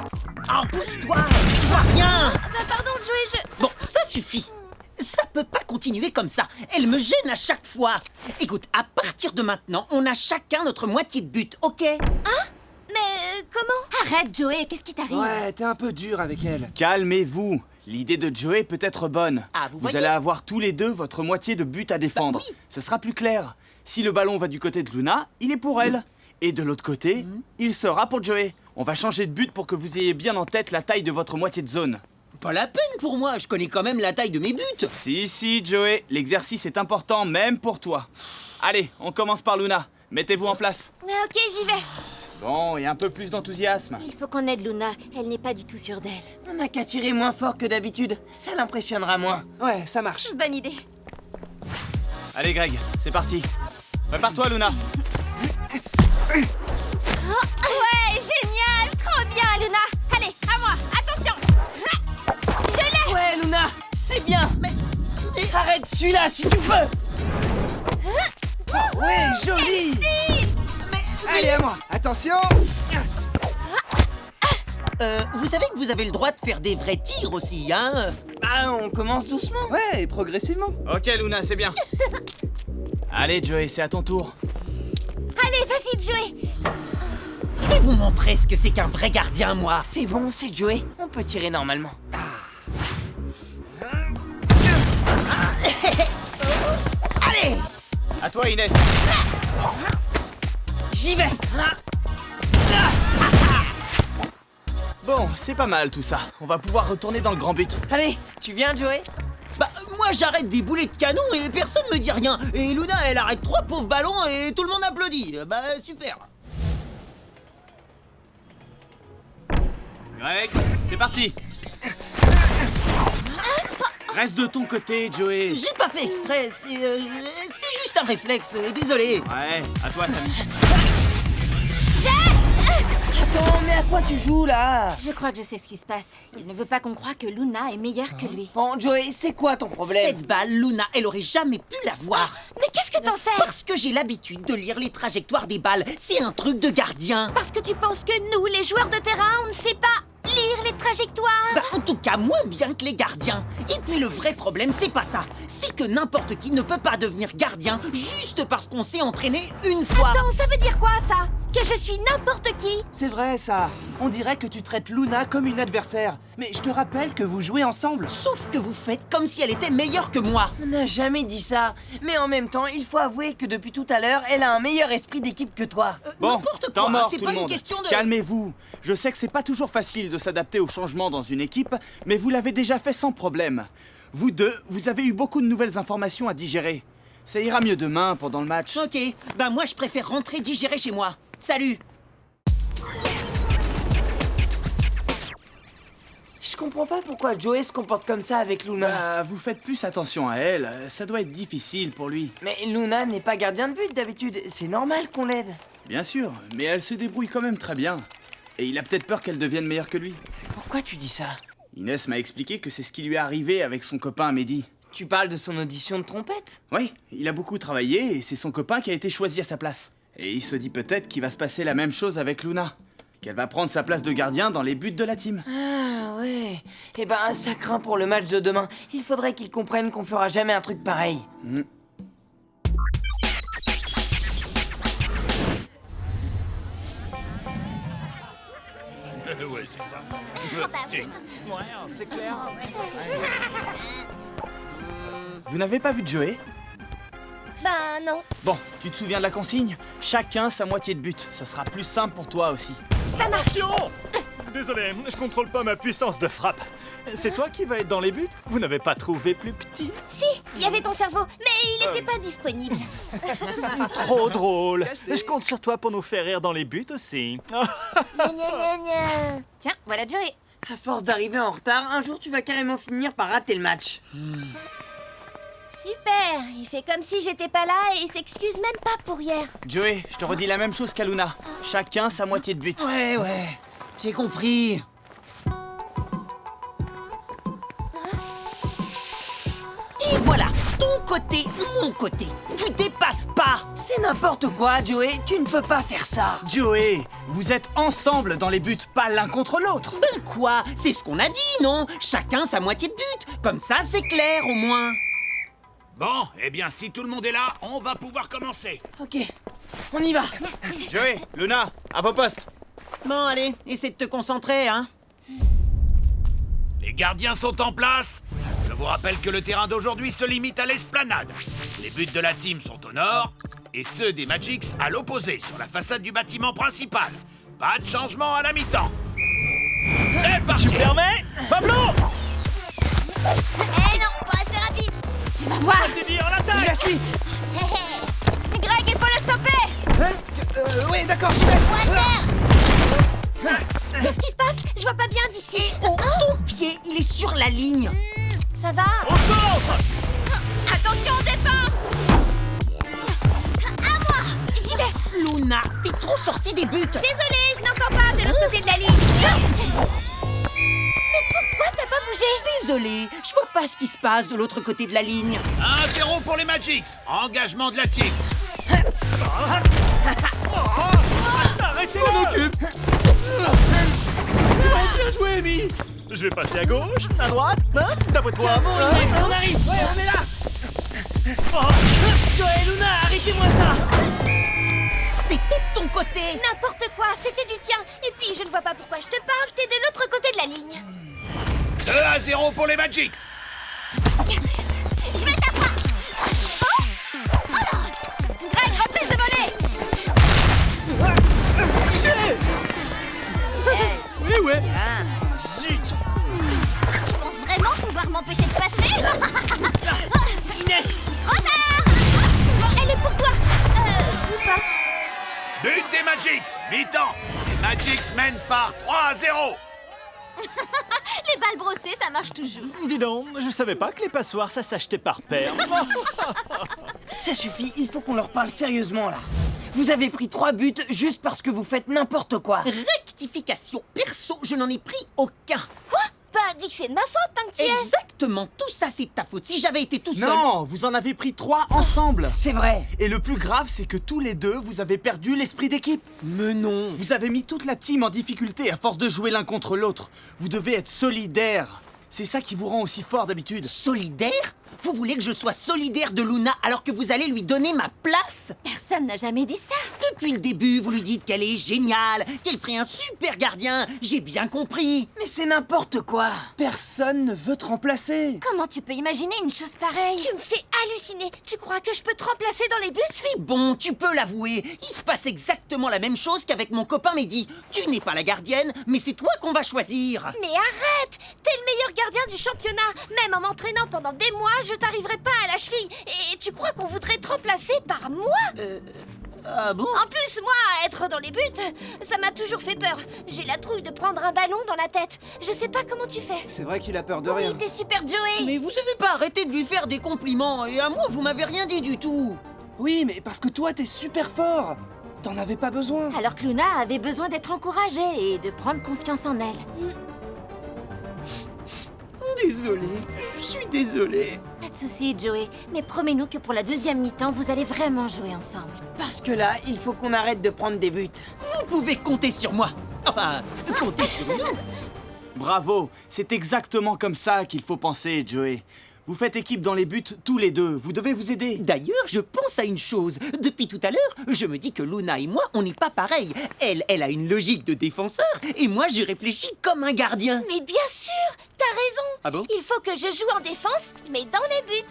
Oh, pousse-toi, tu vois rien. Bah pardon, Joey, Bon, ça suffit. Ça peut pas continuer comme ça. Elle me gêne à chaque fois. Écoute, à partir de maintenant, on a chacun notre moitié de but, ok? Mais comment? Arrête, Joey, qu'est-ce qui t'arrive? Ouais, t'es un peu dur avec elle. Calmez-vous. L'idée de Joey peut être bonne. Ah, vous voyez? allez avoir tous les deux votre moitié de but à défendre. Bah oui. Ce sera plus clair. Si le ballon va du côté de Luna, il est pour elle. Et de l'autre côté, il sera pour Joey. On va changer de but pour que vous ayez bien en tête la taille de votre moitié de zone. Pas la peine pour moi, je connais quand même la taille de mes buts. Si, Joey, l'exercice est important même pour toi. Allez, on commence par Luna. Mettez-vous en place. Ok, j'y vais. Bon, et un peu plus d'enthousiasme. Il faut qu'on aide Luna, elle n'est pas du tout sûre d'elle. On n'a qu'à tirer moins fort que d'habitude. Ça l'impressionnera moins. Ouais, ça marche. Bonne idée. Allez, Greg, c'est parti. Prépare-toi, Luna. Ouais, génial, trop bien, Luna. Allez, à moi, attention. Je l'ai. Ouais, Luna, c'est bien. Mais arrête celui-là si tu peux. Ouais, joli! Allez, à moi! Attention! Vous savez que vous avez le droit de faire des vrais tirs aussi, hein? Bah, on commence doucement. Ouais, et progressivement. Ok, Luna, c'est bien. Allez, Joey, c'est à ton tour. Allez, vas-y, Joey. Je vais vous montrer ce que c'est qu'un vrai gardien, moi. C'est bon, c'est Joey. On peut tirer normalement. Allez! À toi, Inès. J'y vais. Bon, c'est pas mal tout ça. On va pouvoir retourner dans le grand but. Allez, tu viens, Joey? Bah, moi j'arrête des boulets de canon et personne me dit rien. Et Luna, elle arrête 3 pauvres ballons et tout le monde applaudit. Bah, super. Greg, c'est parti. Reste de ton côté, Joey. J'ai pas fait exprès, c'est juste un réflexe, désolé. Ouais, à toi, Samy. Attends, mais à quoi tu joues là? Je crois que je sais ce qui se passe. Il ne veut pas qu'on croie que Luna est meilleure que lui. Bon, Joey, c'est quoi ton problème? Cette balle, Luna, elle aurait jamais pu l'avoir. Mais qu'est-ce que t'en sais? Parce que j'ai l'habitude de lire les trajectoires des balles. C'est un truc de gardien. Parce que tu penses que nous, les joueurs de terrain, on ne sait pas lire les trajectoires? Bah, en tout cas, moins bien que les gardiens. Et puis le vrai problème, c'est pas ça. C'est que n'importe qui ne peut pas devenir gardien juste parce qu'on s'est entraîné une fois. Attends, ça veut dire quoi, ça? Que je suis n'importe qui? C'est vrai, ça. On dirait que tu traites Luna comme une adversaire. Mais je te rappelle que vous jouez ensemble. Sauf que vous faites comme si elle était meilleure que moi. On n'a jamais dit ça. Mais en même temps, il faut avouer que depuis tout à l'heure, elle a un meilleur esprit d'équipe que toi. Bon, N'importe temps quoi, mort c'est tout pas le une monde. question de... Calmez-vous. Je sais que c'est pas toujours facile de s'adapter aux changements dans une équipe, mais vous l'avez déjà fait sans problème. Vous deux, vous avez eu beaucoup de nouvelles informations à digérer. Ça ira mieux demain pendant le match. Ok, bah moi je préfère rentrer digérer chez moi. Salut. Je comprends pas pourquoi Joey se comporte comme ça avec Luna. Bah, vous faites plus attention à elle, ça doit être difficile pour lui. Mais Luna n'est pas gardien de but d'habitude, c'est normal qu'on l'aide. Bien sûr, mais elle se débrouille quand même très bien. Et il a peut-être peur qu'elle devienne meilleure que lui. Pourquoi tu dis ça? Inès m'a expliqué que c'est ce qui lui est arrivé avec son copain Mehdi. Tu parles de son audition de trompette? Oui, il a beaucoup travaillé et c'est son copain qui a été choisi à sa place. Et il se dit peut-être qu'il va se passer la même chose avec Luna. qu'elle va prendre sa place de gardien dans les buts de la team. Ah ouais. Eh ben, ça craint pour le match de demain. Il faudrait qu'ils comprennent qu'on fera jamais un truc pareil. Ouais, c'est ça. c'est clair. Vous n'avez pas vu Joey? Ben non. Bon, tu te souviens de la consigne? Chacun sa moitié de but. Ça sera plus simple pour toi aussi. Ça marche. Désolé, je contrôle pas ma puissance de frappe. C'est toi qui vas être dans les buts? Vous n'avez pas trouvé plus petit? Si, il y avait ton cerveau, mais il n'était pas disponible. Trop drôle. Je compte sur toi pour nous faire rire dans les buts aussi. Gna, gna, gna, gna. Tiens, voilà Joey. À force d'arriver en retard, un jour tu vas carrément finir par rater le match. Super, il fait comme si j'étais pas là et il s'excuse même pas pour hier. Joey, je te redis la même chose qu'Aluna. Chacun sa moitié de but. Ouais, j'ai compris. Et voilà, ton côté, mon côté. Tu dépasses pas. C'est n'importe quoi, Joey, tu ne peux pas faire ça. Joey, vous êtes ensemble dans les buts, pas l'un contre l'autre. Ben quoi? C'est ce qu'on a dit, non? Chacun sa moitié de but. Comme ça, c'est clair au moins. Bon, eh bien, si tout le monde est là, on va pouvoir commencer. Ok, on y va. Joey, Luna, à vos postes. Bon, allez, essaie de te concentrer, hein. Les gardiens sont en place. Je vous rappelle que le terrain d'aujourd'hui se limite à l'esplanade. Les buts de la team sont au nord et ceux des Magics à l'opposé, sur la façade du bâtiment principal. Pas de changement à la mi-temps. C'est parti. Tu permets? Pablo! Eh non, pas assez rapide. Tu vas voir. C'est dit, on attaque! Je la suis. Hé hé. Greg, il faut le stopper. Oui, d'accord, j'y vais. Qu'est-ce qui se passe? Je vois pas bien d'ici. Oh, ton pied, il est sur la ligne. Ça va? Au centre! Attention, défense. À moi. J'y vais. Luna, t'es trop sortie des buts. Désolée, je n'entends pas de l'autre côté de la ligne. Mais pourquoi t'as pas bougé? Désolé, je vois pas ce qui se passe de l'autre côté de la ligne. 1-0 pour les Magics. Engagement de la team. Arrêtez! On occupe. Bien joué, Amy. Je vais passer à gauche, à droite, hein? D'après toi. On arrive. Ouais, on est là. Joey, Luna, arrêtez-moi ça. C'était de ton côté. N'importe quoi, c'était du tien. Et puis, je ne vois pas pourquoi je te parle, t'es de l'autre côté de la ligne. 2-0 pour les Magics. Je vais t'attraper. Oh là. Greg, reprise de volée. Oui, ouais. Zut! Tu penses vraiment pouvoir m'empêcher de passer? Inès. Trop tard. Elle est pour toi. Ou pas. But des Magics. Mi-temps. Les Magics mènent par 3-0. Les balles brossées, ça marche toujours. Dis donc, je savais pas que les passoires, ça s'achetait par paire. Ça suffit, il faut qu'on leur parle sérieusement là. Vous avez pris 3 buts juste parce que vous faites n'importe quoi. Rectification. Perso, je n'en ai pris aucun. Quoi? Pas dit que c'est de ma faute tant que tu y es. Exactement. Tout ça, c'est ta faute. Si j'avais été tout seul... Non, vous en avez pris 3 ensemble. C'est vrai. Et le plus grave, c'est que tous les deux, vous avez perdu l'esprit d'équipe. Mais non. Vous avez mis toute la team en difficulté à force de jouer l'un contre l'autre. Vous devez être solidaires. C'est ça qui vous rend aussi fort d'habitude. Solidaire? Vous voulez que je sois solidaire de Luna alors que vous allez lui donner ma place? Personne n'a jamais dit ça. Depuis le début, vous lui dites qu'elle est géniale, qu'elle ferait un super gardien. J'ai bien compris. Mais c'est n'importe quoi. Personne ne veut te remplacer. Comment tu peux imaginer une chose pareille? Tu me fais halluciner. Tu crois que je peux te remplacer dans les buts? C'est bon, tu peux l'avouer. Il se passe exactement la même chose qu'avec mon copain Mehdi. Tu n'es pas la gardienne, mais c'est toi qu'on va choisir. Mais arrête! T'es le meilleur gardien du championnat. Même en m'entraînant pendant des mois, je t'arriverai pas à la cheville. Et tu crois qu'on voudrait te remplacer par moi? Ah bon? En plus, moi, être dans les buts, ça m'a toujours fait peur. J'ai la trouille de prendre un ballon dans la tête. Je sais pas comment tu fais. C'est vrai qu'il a peur de rien. Oui, t'es super Joey. Mais vous avez pas arrêté de lui faire des compliments. Et à moi, vous m'avez rien dit du tout. Oui, mais parce que toi, t'es super fort. T'en avais pas besoin. Alors que Luna avait besoin d'être encouragée et de prendre confiance en elle. Désolé, je suis désolé. Pas de soucis, Joey. Mais promets-nous que pour la deuxième mi-temps, vous allez vraiment jouer ensemble. Parce que là, il faut qu'on arrête de prendre des buts. Vous pouvez compter sur moi. Enfin, comptez sur nous. Bravo, c'est exactement comme ça qu'il faut penser, Joey. Vous faites équipe dans les buts tous les deux, vous devez vous aider. D'ailleurs, je pense à une chose. Depuis tout à l'heure, je me dis que Luna et moi, on n'est pas pareil. Elle a une logique de défenseur, et moi, je réfléchis comme un gardien. Mais bien sûr, t'as raison. Ah bon? Il faut que je joue en défense, mais dans les buts.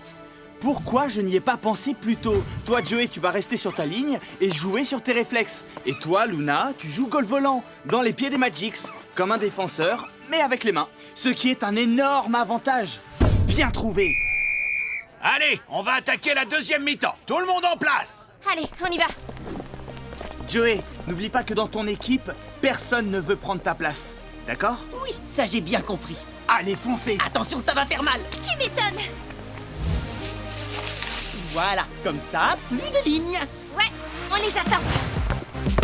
Pourquoi je n'y ai pas pensé plus tôt? Toi, Joey, tu vas rester sur ta ligne et jouer sur tes réflexes. Et toi, Luna, tu joues goal volant, dans les pieds des Magics, comme un défenseur, mais avec les mains. Ce qui est un énorme avantage. Bien trouvé. Allez, on va attaquer la deuxième mi-temps. Tout le monde en place. Allez, on y va. Joey, n'oublie pas que dans ton équipe, personne ne veut prendre ta place. D'accord? Oui, ça j'ai bien compris. Allez, foncez. Attention, ça va faire mal. Tu m'étonnes. Voilà, comme ça, plus de lignes. Ouais, on les attend.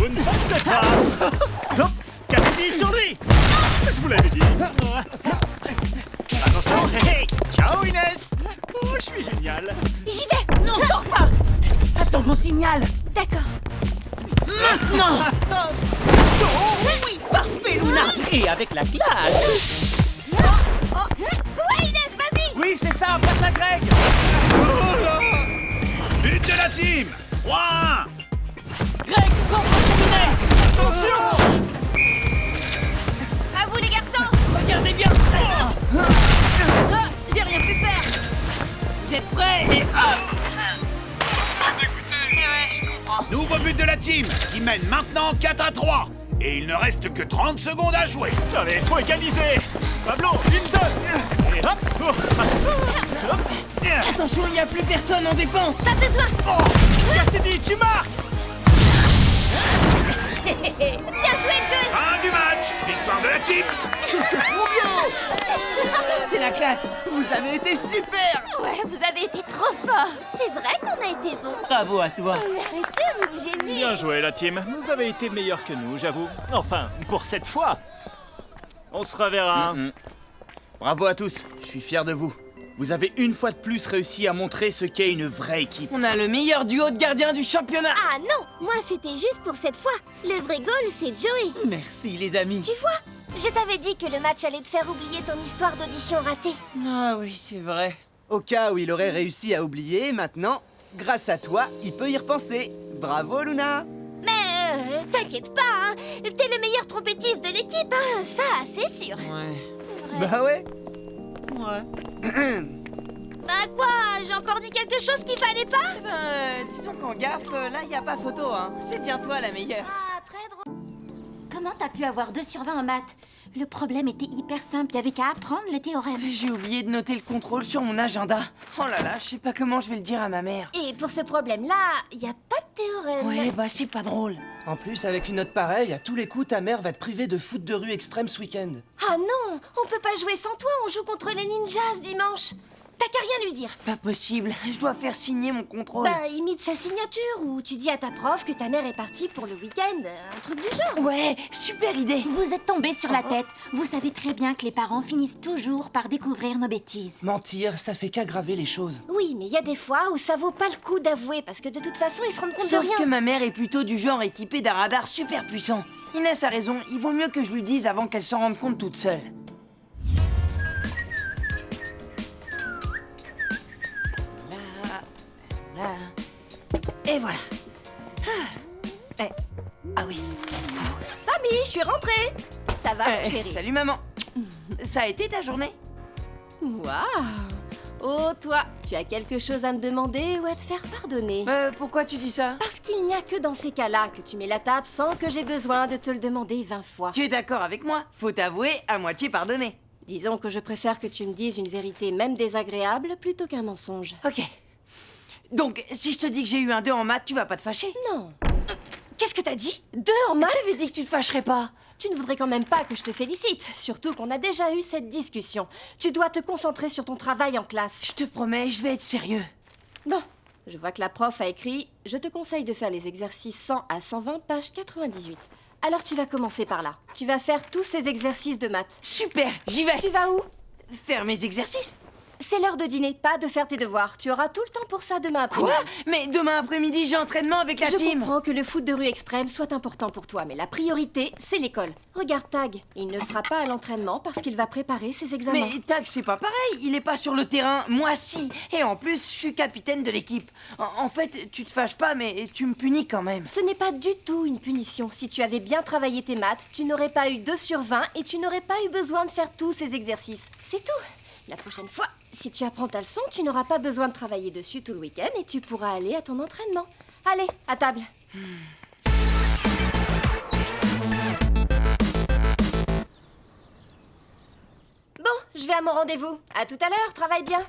Vous ne pensez pas. Hop, Cassidy sur lui. Je vous l'avais dit. Attention, hey, ciao Inès. Oh, je suis génial. J'y vais. Non, sors pas. Attends mon signal. D'accord. Maintenant. Oui, parfait, Luna. Et avec la classe. Ouais, Inès, vas-y. Oui, c'est ça, passe à Greg. But de la team. 3-1. Greg, sors de Inès. Attention. À vous, les garçons. Regardez bien. J'ai rien pu faire. Vous êtes prêts et Nouveau but de la team, qui mène maintenant 4-3. Et il ne reste que 30 secondes à jouer. Allez, faut égaliser. Pablo, une deux. Et hop. Hop. Attention, il n'y a plus personne en défense. Pas besoin. Cassidy, tu marques. Bien joué, Joey. Fin du match. Victoire de la team. C'est la classe. Vous avez été super! Ouais, vous avez été trop forts. C'est vrai qu'on a été bons. bravo à toi. Mais arrêtez, vous me gênez. Bien joué, la team. Vous avez été meilleurs que nous, j'avoue. Enfin, pour cette fois. On se reverra. Bravo à tous, je suis fier de vous. Vous avez une fois de plus réussi à montrer ce qu'est une vraie équipe. On a le meilleur duo de gardiens du championnat. Ah non, moi c'était juste pour cette fois. Le vrai goal, c'est Joey. Merci les amis. Tu vois, je t'avais dit que le match allait te faire oublier ton histoire d'audition ratée. Ah oui, c'est vrai. Au cas où il aurait réussi à oublier, maintenant, grâce à toi, il peut y repenser. Bravo, Luna! Mais t'inquiète pas, hein. T'es le meilleur trompettiste de l'équipe, hein. Ça, c'est sûr. Ouais. Bah ouais! Bah quoi, j'ai encore dit quelque chose qu'il fallait pas? Disons qu'en gaffe, là, y a pas photo, hein. C'est bien toi la meilleure. Ah, très drôle. Comment t'as pu avoir 2 sur 20 en maths? Le problème était hyper simple, y'avait qu'à apprendre les théorèmes. J'ai oublié de noter le contrôle sur mon agenda. Oh là là, je sais pas comment je vais le dire à ma mère. Et pour ce problème-là, y a pas de théorème. Ouais, bah c'est pas drôle. En plus, avec une note pareille, à tous les coups, ta mère va te priver de foot de rue extrême ce week-end. Ah non, on peut pas jouer sans toi, on joue contre les ninjas ce dimanche. T'as qu'à rien lui dire. Pas possible, je dois faire signer mon contrôle. Bah, imite sa signature ou tu dis à ta prof que ta mère est partie pour le week-end, un truc du genre. Ouais, super idée. Vous êtes tombés sur la tête. Vous savez très bien que les parents finissent toujours par découvrir nos bêtises. Mentir, ça fait qu'aggraver les choses. Oui, mais il y a des fois où ça vaut pas le coup d'avouer parce que de toute façon ils se rendent compte Sauf de rien. que ma mère est plutôt du genre équipée d'un radar super puissant. Inès a raison, il vaut mieux que je lui dise avant qu'elle s'en rende compte toute seule. Là. Et voilà. Ah oui. Samy, je suis rentrée. Ça va, chérie? Salut maman. Ça a été ta journée? Waouh. Oh, toi, tu as quelque chose à me demander ou à te faire pardonner? Pourquoi tu dis ça? Parce qu'il n'y a que dans ces cas-là que tu mets la table sans que j'ai besoin de te le demander 20 fois. Tu es d'accord avec moi? Faut t'avouer, à moitié pardonné. Disons que je préfère que tu me dises une vérité même désagréable plutôt qu'un mensonge. Ok. Donc, si je te dis que j'ai eu un 2 en maths, tu vas pas te fâcher? Non. Qu'est-ce que t'as dit? 2 en maths? T'avais dit que tu te fâcherais pas. Tu ne voudrais quand même pas que je te félicite, surtout qu'on a déjà eu cette discussion. Tu dois te concentrer sur ton travail en classe. Je te promets, je vais être sérieux. Bon, je vois que la prof a écrit « Je te conseille de faire les exercices 100 à 120, page 98 ». Alors tu vas commencer par là. Tu vas faire tous ces exercices de maths. Super, j'y vais. Tu vas où? Faire mes exercices. C'est l'heure de dîner, pas de faire tes devoirs. Tu auras tout le temps pour ça demain après-midi. Quoi? Mais demain après-midi, j'ai entraînement avec la Je team. comprends que le foot de rue extrême soit important pour toi, mais la priorité, c'est l'école. Regarde Tag, il ne sera pas à l'entraînement parce qu'il va préparer ses examens. Mais Tag, c'est pas pareil. Il est pas sur le terrain. Moi, si. Et en plus, je suis capitaine de l'équipe. En fait, tu te fâches pas, mais tu me punis quand même. Ce n'est pas du tout une punition. Si tu avais bien travaillé tes maths, tu n'aurais pas eu 2 sur 20 et tu n'aurais pas eu besoin de faire tous ces exercices. C'est tout. La prochaine fois, si tu apprends ta leçon, tu n'auras pas besoin de travailler dessus tout le week-end et tu pourras aller à ton entraînement. Allez, à table. Bon, je vais à mon rendez-vous. À tout à l'heure, travaille bien.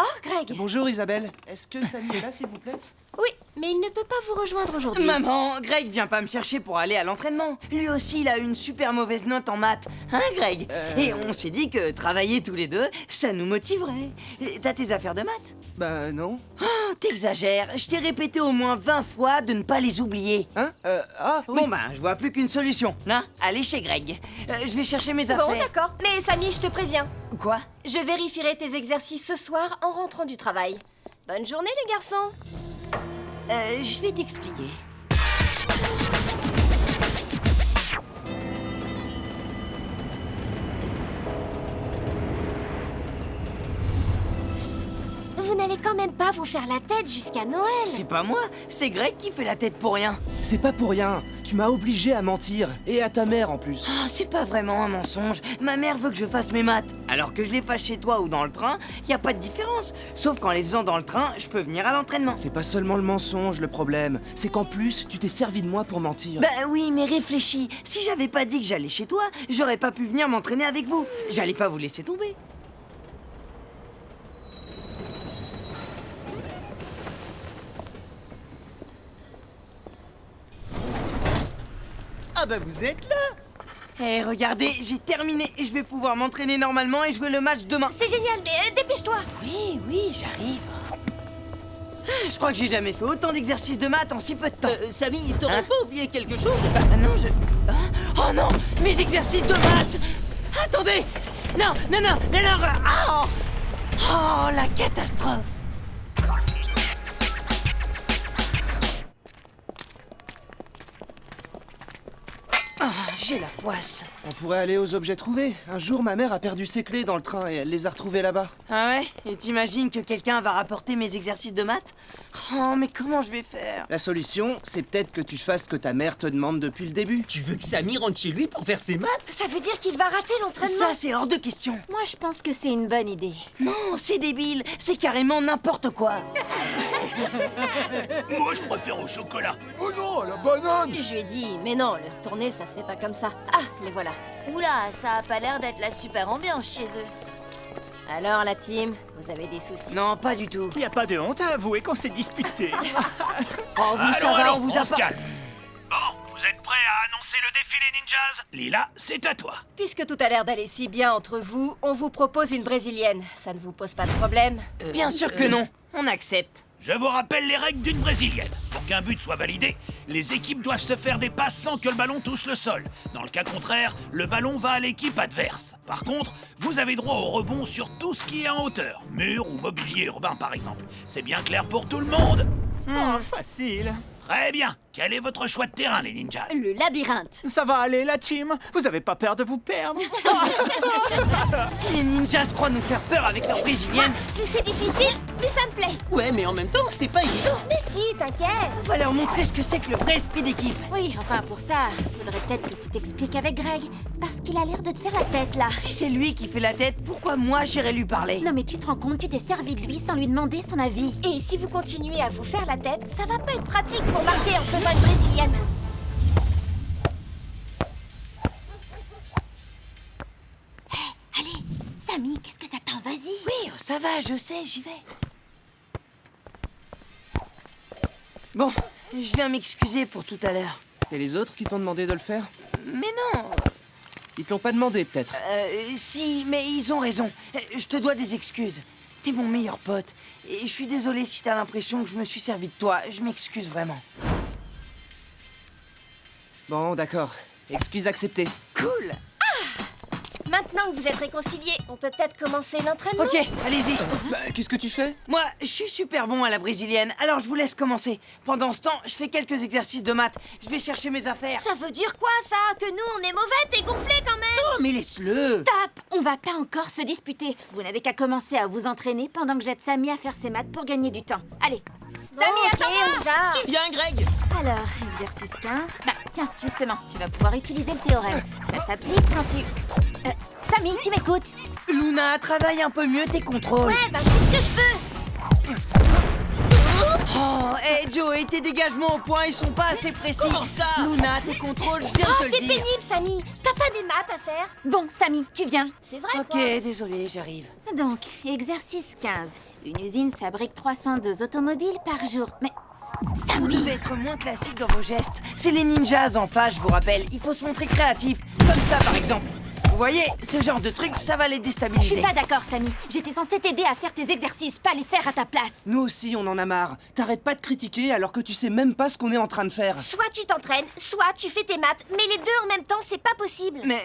Oh, Greg. Bonjour Isabelle. Est-ce que Samy est là, s'il vous plaît? Oui, mais il ne peut pas vous rejoindre aujourd'hui. Maman, Greg vient pas me chercher pour aller à l'entraînement. Lui aussi, il a eu une super mauvaise note en maths. Hein, Greg? Et on s'est dit que travailler tous les deux, ça nous motiverait. Et t'as tes affaires de maths? Bah non. Oh, t'exagères. Je t'ai répété au moins 20 fois de ne pas les oublier. Hein? Ah, oui. Bon, ben, je vois plus qu'une solution. Là, allez chez Greg. Je vais chercher mes affaires. Bon, d'accord. Mais Samy, je te préviens. Quoi? Je vérifierai tes exercices ce soir en rentrant du travail. Bonne journée, les garçons. Je vais t'expliquer. Vous n'allez quand même pas vous faire la tête jusqu'à Noël. C'est pas moi, c'est Greg qui fait la tête pour rien. C'est pas pour rien. Tu m'as obligé à mentir. Et à ta mère en plus. Oh, c'est pas vraiment un mensonge. Ma mère veut que je fasse mes maths. Alors que je les fasse chez toi ou dans le train, y a pas de différence. Sauf qu'en les faisant dans le train, je peux venir à l'entraînement. C'est pas seulement le mensonge le problème. C'est qu'en plus, tu t'es servi de moi pour mentir. Bah oui, mais réfléchis. Si j'avais pas dit que j'allais chez toi, j'aurais pas pu venir m'entraîner avec vous. J'allais pas vous laisser tomber. Ah bah vous êtes là. Eh, regardez, j'ai terminé. Je vais pouvoir m'entraîner normalement et jouer le match demain. C'est génial, mais dépêche-toi. Oui, j'arrive. Je crois que j'ai jamais fait autant d'exercices de maths en si peu de temps. Samy, t'aurais Hein? pas oublié quelque chose? Bah non, Hein? Oh non, mes exercices de maths. Attendez. Non. Ah, oh, la catastrophe. Ah, j'ai la poisse. On pourrait aller aux objets trouvés. Un jour, ma mère a perdu ses clés dans le train et elle les a retrouvées là-bas. Ah ouais? Et t'imagines que quelqu'un va rapporter mes exercices de maths? Oh, mais comment je vais faire? La solution, c'est peut-être que tu fasses ce que ta mère te demande depuis le début. Tu veux que Samy rentre chez lui pour faire ses maths? Ça veut dire qu'il va rater l'entraînement. Ça, c'est hors de question. Moi, je pense que c'est une bonne idée. Non, c'est débile. C'est carrément n'importe quoi. Moi, je préfère au chocolat. Oh non, la banane. Je lui ai dit, mais non, le retourner, ça se fait pas comme ça. Ah, les voilà. Oula, ça a pas l'air d'être la super ambiance chez eux. Alors, la team, vous avez des soucis? Non, pas du tout. Y a pas de honte à avouer qu'on s'est disputé. Oh, vous, ça va, on vous a se pas... calme. Bon, vous êtes prêts à annoncer le défilé ninjas? Lila, c'est à toi. Puisque tout a l'air d'aller si bien entre vous, on vous propose une brésilienne. Ça ne vous pose pas de problème? Bien sûr que non. On accepte. Je vous rappelle les règles d'une brésilienne. Pour qu'un but soit validé, les équipes doivent se faire des passes sans que le ballon touche le sol. Dans le cas contraire, le ballon va à l'équipe adverse. Par contre, vous avez droit au rebond sur tout ce qui est en hauteur. Mur ou mobilier urbain, par exemple. C'est bien clair pour tout le monde? Oh, facile. Très bien. Quel est votre choix de terrain, les ninjas? Le labyrinthe. Ça va aller, la team. Vous avez pas peur de vous perdre? Si les ninjas croient nous faire peur avec leur brésilienne, Plus c'est difficile, plus ça me plaît. Ouais, mais en même temps, c'est pas évident. Mais si, t'inquiète. on va leur montrer ce que c'est que le vrai esprit d'équipe. Oui, enfin, pour ça, faudrait peut-être que tu t'expliques avec Greg. Parce qu'il a l'air de te faire la tête, là. Si c'est lui qui fait la tête, pourquoi moi j'irais lui parler? Non, mais tu te rends compte, tu t'es servi de lui sans lui demander son avis. Et si vous continuez à vous faire la tête, ça va pas être pratique pour marquer en faisant une brésilienne. Allez, Samy, qu'est-ce que t'attends? Vas-y. Oui, ça va, je sais, j'y vais. Bon, je viens m'excuser pour tout à l'heure. C'est les autres qui t'ont demandé de le faire? Mais non. Ils te l'ont pas demandé, peut-être. Si, mais ils ont raison. Je te dois des excuses. T'es mon meilleur pote. Et je suis désolé si t'as l'impression que je me suis servi de toi. Je m'excuse vraiment. Bon, d'accord. Excuse acceptée. Cool. Maintenant que vous êtes réconciliés, on peut peut-être commencer l'entraînement. Ok, allez-y. Bah, qu'est-ce que tu fais? Moi, je suis super bon à la brésilienne, alors je vous laisse commencer. Pendant ce temps, je fais quelques exercices de maths. Je vais chercher mes affaires. Ça veut dire quoi, ça? Que nous, on est mauvais, t'es gonflé quand même. Oh, mais laisse-le. Stop! On va pas encore se disputer. Vous n'avez qu'à commencer à vous entraîner pendant que j'aide Samy à faire ses maths pour gagner du temps. Allez. Samy, Ok, attends-moi! on y va. Tu viens, Greg? Alors, exercice 15. Bah, tiens, justement, tu vas pouvoir utiliser le théorème. Ça s'applique quand tu... Samy, tu m'écoutes? Luna, travaille un peu mieux tes contrôles. Ouais, bah je fais ce que je peux. Oh, hey Joey, tes dégagements au point, ils sont pas assez précis. Comment ça? Luna, tes contrôles, je viens Oh, de te t'es le dire. pénible, Samy. T'as pas des maths à faire? Bon, Samy, tu viens. C'est vrai, Ok, quoi. désolé, j'arrive. Donc, exercice 15. Une usine fabrique 302 automobiles par jour. Mais... Vous Samy! devez être moins classique dans vos gestes. C'est les ninjas en face, je vous rappelle. Il faut se montrer créatif. Comme ça, par exemple. Vous voyez, ce genre de truc, ça va les Je déstabiliser. suis pas d'accord, Samy. J'étais censée t'aider à faire tes exercices, pas les faire à ta place. Nous aussi, on en a marre. T'arrêtes pas de critiquer alors que tu sais même pas ce qu'on est en train de faire. Soit tu t'entraînes, soit tu fais tes maths. Mais les deux en même temps, c'est pas possible. Mais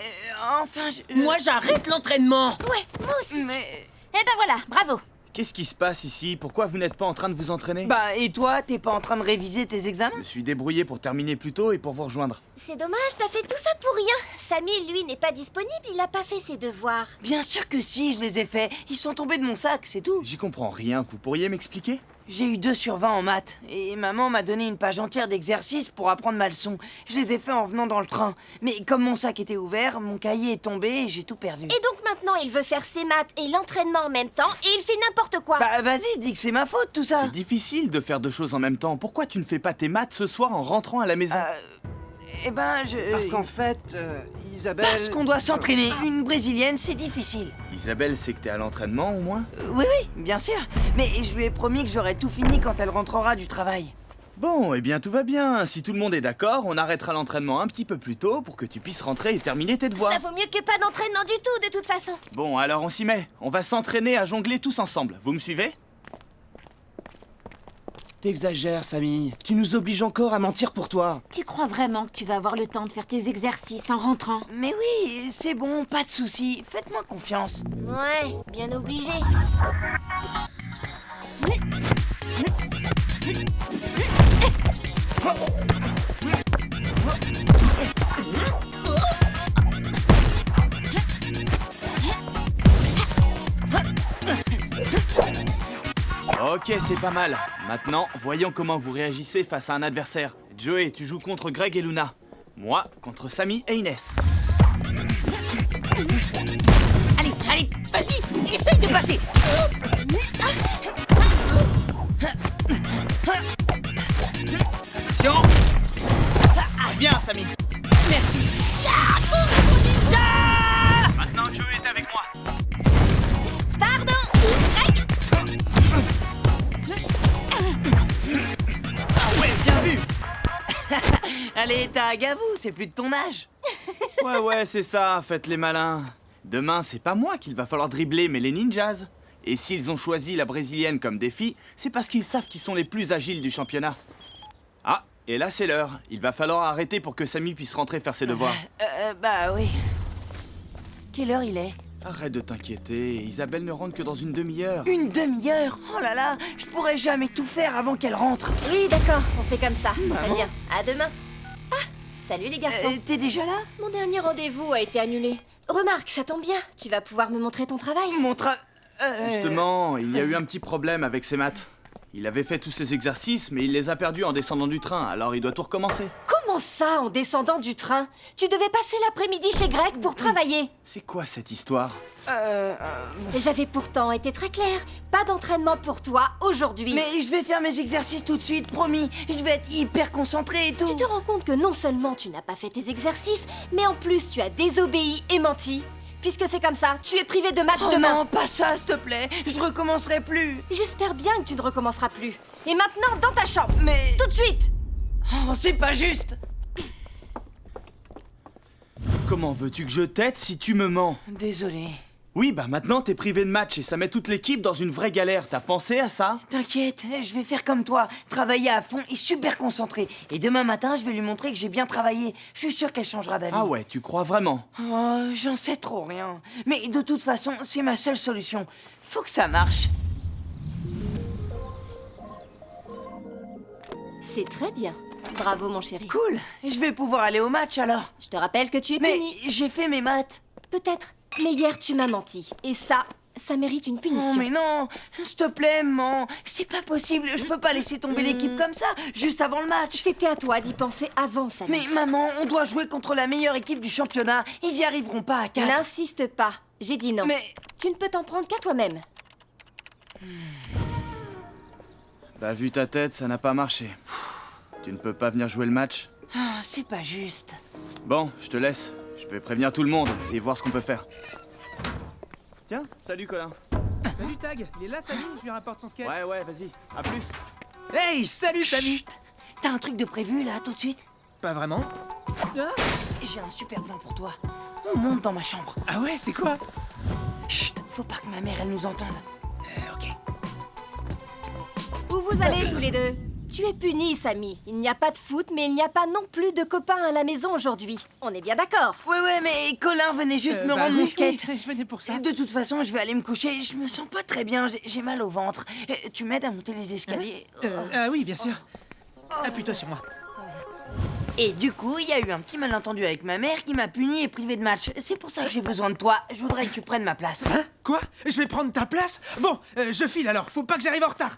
enfin, Moi, j'arrête l'entraînement. Ouais, moi aussi. Mais... Eh ben voilà, bravo. Qu'est-ce qui se passe ici? Pourquoi vous n'êtes pas en train de vous entraîner? Bah, et toi, t'es pas en train de réviser tes examens? Je me suis débrouillé pour terminer plus tôt et pour vous rejoindre. C'est dommage, t'as fait tout ça pour rien. Samy, lui, n'est pas disponible, il a pas fait ses devoirs. Bien sûr que si, je les ai faits. Ils sont tombés de mon sac, c'est tout. J'y comprends rien, vous pourriez m'expliquer? J'ai eu 2 sur 20 en maths, et maman m'a donné une page entière d'exercices pour apprendre ma leçon. Je les ai faits en venant dans le train. Mais comme mon sac était ouvert, mon cahier est tombé et j'ai tout perdu. Et donc maintenant, il veut faire ses maths et l'entraînement en même temps, et il fait n'importe quoi. Bah vas-y, dis que c'est ma faute tout ça. C'est difficile de faire deux choses en même temps. Pourquoi tu ne fais pas tes maths ce soir en rentrant à la maison? Eh ben, Parce qu'en fait, Isabelle... Parce qu'on doit s'entraîner. Une brésilienne, c'est difficile. Isabelle sait que t'es à l'entraînement au moins? Oui, bien sûr. Mais je lui ai promis que j'aurais tout fini quand elle rentrera du travail. Bon, eh bien tout va bien. Si tout le monde est d'accord, on arrêtera l'entraînement un petit peu plus tôt pour que tu puisses rentrer et terminer tes devoirs. Ça vaut mieux que pas d'entraînement du tout, de toute façon. Bon, alors on s'y met. On va s'entraîner à jongler tous ensemble. Vous me suivez? T'exagères, Samy. Tu nous obliges encore à mentir pour toi. Tu crois vraiment que tu vas avoir le temps de faire tes exercices en rentrant? Mais oui, c'est bon, pas de soucis. Faites-moi confiance. Ouais, bien obligé. Ok, c'est pas mal. Maintenant, voyons comment vous réagissez face à un adversaire. Joey, tu joues contre Greg et Luna. Moi, contre Samy et Inès. Allez, vas-y, essaye de passer. Attention! Bien, Samy. Merci. Maintenant, Joey est avec moi. Pardon. Ah ouais, bien vu. Allez, t'as Gavou, c'est plus de ton âge. Ouais, c'est ça, faites les malins. Demain, c'est pas moi qu'il va falloir dribbler, mais les ninjas. Et s'ils ont choisi la brésilienne comme défi, c'est parce qu'ils savent qu'ils sont les plus agiles du championnat. Ah, et là c'est l'heure. Il va falloir arrêter pour que Samy puisse rentrer faire ses devoirs. Bah oui. Quelle heure il est? Arrête de t'inquiéter, Isabelle ne rentre que dans une demi-heure. Une demi-heure? Oh là là, je pourrais jamais tout faire avant qu'elle rentre. Oui, d'accord, on fait comme ça. Très bien. À demain. Ah, salut les garçons. T'es déjà là? Mon dernier rendez-vous a été annulé. Remarque, ça tombe bien. Tu vas pouvoir me montrer ton travail. Justement, il y a eu un petit problème avec ses maths. Il avait fait tous ses exercices, mais il les a perdus en descendant du train, alors il doit tout recommencer. Comment ça, en descendant du train? Tu devais passer l'après-midi chez Greg pour travailler. C'est quoi cette histoire? J'avais pourtant été très claire. Pas d'entraînement pour toi aujourd'hui. Mais je vais faire mes exercices tout de suite, promis. Je vais être hyper concentré et tout. Tu te rends compte que non seulement tu n'as pas fait tes exercices, mais en plus tu as désobéi et menti. Puisque c'est comme ça, tu es privé de match demain. Non, pas ça, s'il te plaît. Je recommencerai plus. J'espère bien que tu ne recommenceras plus. Et maintenant, dans ta chambre. Mais... Tout de suite. Oh, c'est pas juste. Comment veux-tu que je t'aide si tu me mens? Désolé. Oui, bah maintenant t'es privé de match et ça met toute l'équipe dans une vraie galère. T'as pensé à ça? T'inquiète, je vais faire comme toi, travailler à fond et super concentré. Et demain matin, je vais lui montrer que j'ai bien travaillé. Je suis sûr qu'elle changera d'avis. Ah ouais, tu crois vraiment? Oh, j'en sais trop rien. Mais de toute façon, c'est ma seule solution. Faut que ça marche. C'est très bien. Bravo, mon chéri. Cool, je vais pouvoir aller au match alors. Je te rappelle que tu es Mais puni. j'ai fait mes maths. Peut-être. Mais hier, tu m'as menti. Et ça mérite une punition. Oh mais non, s'il te plaît, maman. C'est pas possible, je peux pas laisser tomber l'équipe comme ça, juste avant le match. C'était à toi d'y penser avant, Samy. Mais maman, on doit jouer contre la meilleure équipe du championnat. Ils y arriveront pas à 4. N'insiste pas. J'ai dit non. Mais... Tu ne peux t'en prendre qu'à toi-même. Bah vu ta tête, ça n'a pas marché. Tu ne peux pas venir jouer le match? Ah, c'est pas juste. Bon, je te laisse. Je vais prévenir tout le monde et voir ce qu'on peut faire. Tiens, salut Colin. Salut Tag, il est là Samy? Je lui rapporte son sketch. Ouais, vas-y. À plus. Hey, salut Samy! T'as un truc de prévu là, tout de suite? Pas vraiment. J'ai un super plan pour toi. On monte dans ma chambre. Ah ouais, c'est quoi? Chut, faut pas que ma mère elle nous entende. Ok. Où vous allez tous les deux? Tu es puni, Samy. Il n'y a pas de foot, mais il n'y a pas non plus de copains à la maison aujourd'hui. On est bien d'accord? Ouais, mais Colin venait juste me rendre mon skate. Oui, je venais pour ça. De toute façon, je vais aller me coucher. Je me sens pas très bien, j'ai mal au ventre. Tu m'aides à monter les escaliers? Ah oui, bien sûr. Appuie-toi sur moi. Et du coup, il y a eu un petit malentendu avec ma mère qui m'a puni et privé de match. C'est pour ça que j'ai besoin de toi. Je voudrais que tu prennes ma place. Hein? Quoi? Je vais prendre ta place? Bon, je file alors. Faut pas que j'arrive en retard.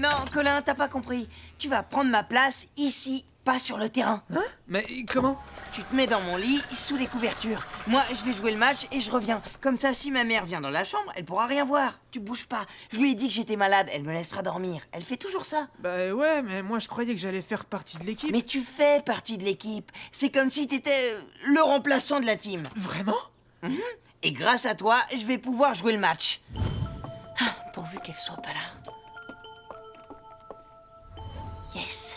Non, Colin, t'as pas compris. Tu vas prendre ma place ici, pas sur le terrain. Hein? Mais comment? Tu te mets dans mon lit, sous les couvertures. Moi, je vais jouer le match et je reviens. Comme ça, si ma mère vient dans la chambre, elle pourra rien voir. Tu bouges pas. Je lui ai dit que j'étais malade, elle me laissera dormir. Elle fait toujours ça. Bah ouais, mais moi je croyais que j'allais faire partie de l'équipe. Mais tu fais partie de l'équipe. C'est comme si t'étais le remplaçant de la team. Vraiment? Et grâce à toi, je vais pouvoir jouer le match. Pourvu qu'elle soit pas là. Yes.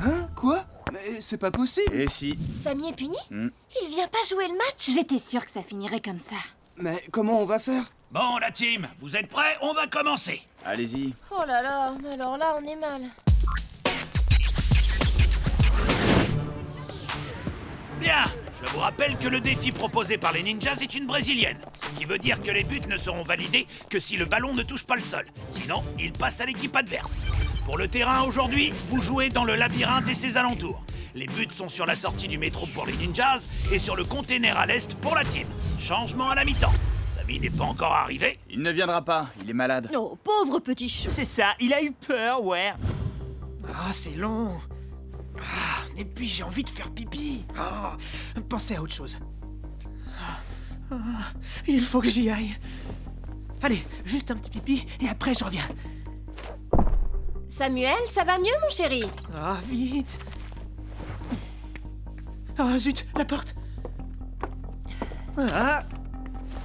Hein? Quoi? Mais c'est pas possible. Et si? Samy est puni? Il vient pas jouer le match? J'étais sûre que ça finirait comme ça. Mais comment on va faire? Bon, la team, vous êtes prêts? On va commencer. Allez-y. Oh là là, alors là, on est mal. Bien, je vous rappelle que le défi proposé par les ninjas est une brésilienne. Ce qui veut dire que les buts ne seront validés que si le ballon ne touche pas le sol. Sinon, il passe à l'équipe adverse. Pour le terrain aujourd'hui, vous jouez dans le labyrinthe et ses alentours. Les buts sont sur la sortie du métro pour les ninjas et sur le container à l'est pour la team. Changement à la mi-temps. Samy n'est pas encore arrivé. Il ne viendra pas, il est malade. Oh, pauvre petit chou. C'est ça, il a eu peur, ouais. Ah, c'est long. Ah, et puis j'ai envie de faire pipi. Ah, pensez à autre chose. Il faut que j'y aille. Allez, juste un petit pipi et après je reviens. Samuel, ça va mieux, mon chéri? Ah, vite. Ah, zut, la porte. Ah,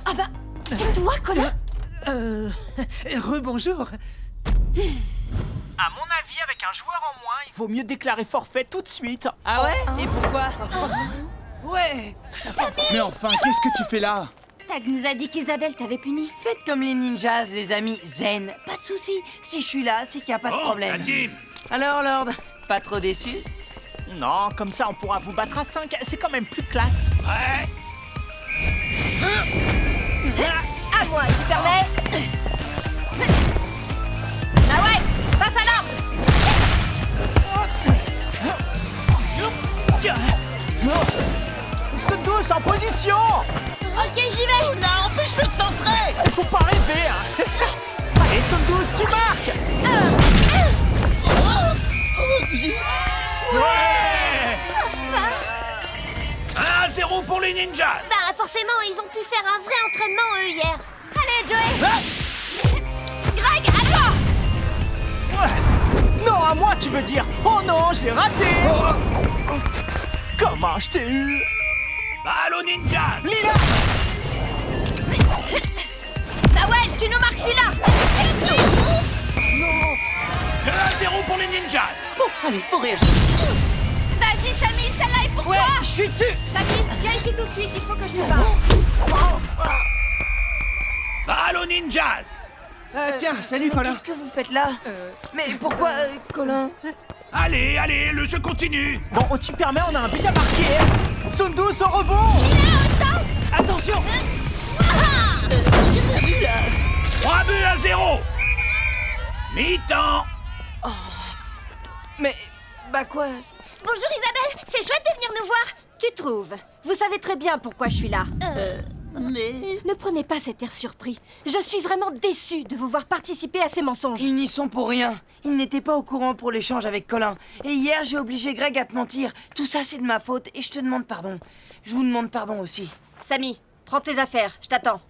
Ah bah, c'est toi, Colin? rebonjour. À mon avis, avec un joueur en moins, il vaut mieux déclarer forfait tout de suite. Ah ouais? Et pourquoi? Ouais. Mais enfin, qu'est-ce que tu fais là? Tag nous a dit qu'Isabelle t'avait puni. Faites comme les ninjas, les amis, zen. Pas de soucis. Si je suis là, c'est qu'il n'y a pas de Bon, problème. la team. Alors, Lord, pas trop déçu? Non, comme ça on pourra vous battre à 5, c'est quand même plus classe. Prêt? À moi, tu permets? Ah ouais, passe à l'ordre! Sundus en position. Ok, j'y vais! Non, empêche-le de centrer. Il faut pas rêver, hein. Allez, Sundus, tu marques. Ouais 1-0 pour les ninjas. Bah forcément, ils ont pu faire un vrai entraînement eux hier. Allez, Joey. Greg, à toi. Ouais. Non, à moi, tu veux dire. Oh non, je l'ai raté. Comment je t'ai eu? Balle aux ninjas. Lila. Nawel, tu nous marques celui-là. 2-0 pour les ninjas. Bon, allez, faut réagir. Vas-y, Samy, celle-là est pour Ouais, je suis dessus. Samy, viens ici tout de suite, il faut que je te parle. Allô, Ninjas! Tiens, salut Colin. Qu'est-ce que vous faites là Mais pourquoi, Colin? Allez, allez, le jeu continue! Bon, tu permets, on a un but à marquer. Sundus au rebond. Attention. 3 buts à 0! Mi-temps! Mais, bah quoi? Bonjour Isabelle, c'est chouette de venir nous voir. Tu trouves? Vous savez très bien pourquoi je suis là. Mais... Ne prenez pas cet air surpris. Je suis vraiment déçue de vous voir participer à ces mensonges. Ils n'y sont pour rien. Ils n'étaient pas au courant pour l'échange avec Colin. Et hier, j'ai obligé Greg à te mentir. Tout ça, c'est de ma faute et je te demande pardon. Je vous demande pardon aussi. Samy, prends tes affaires, je t'attends.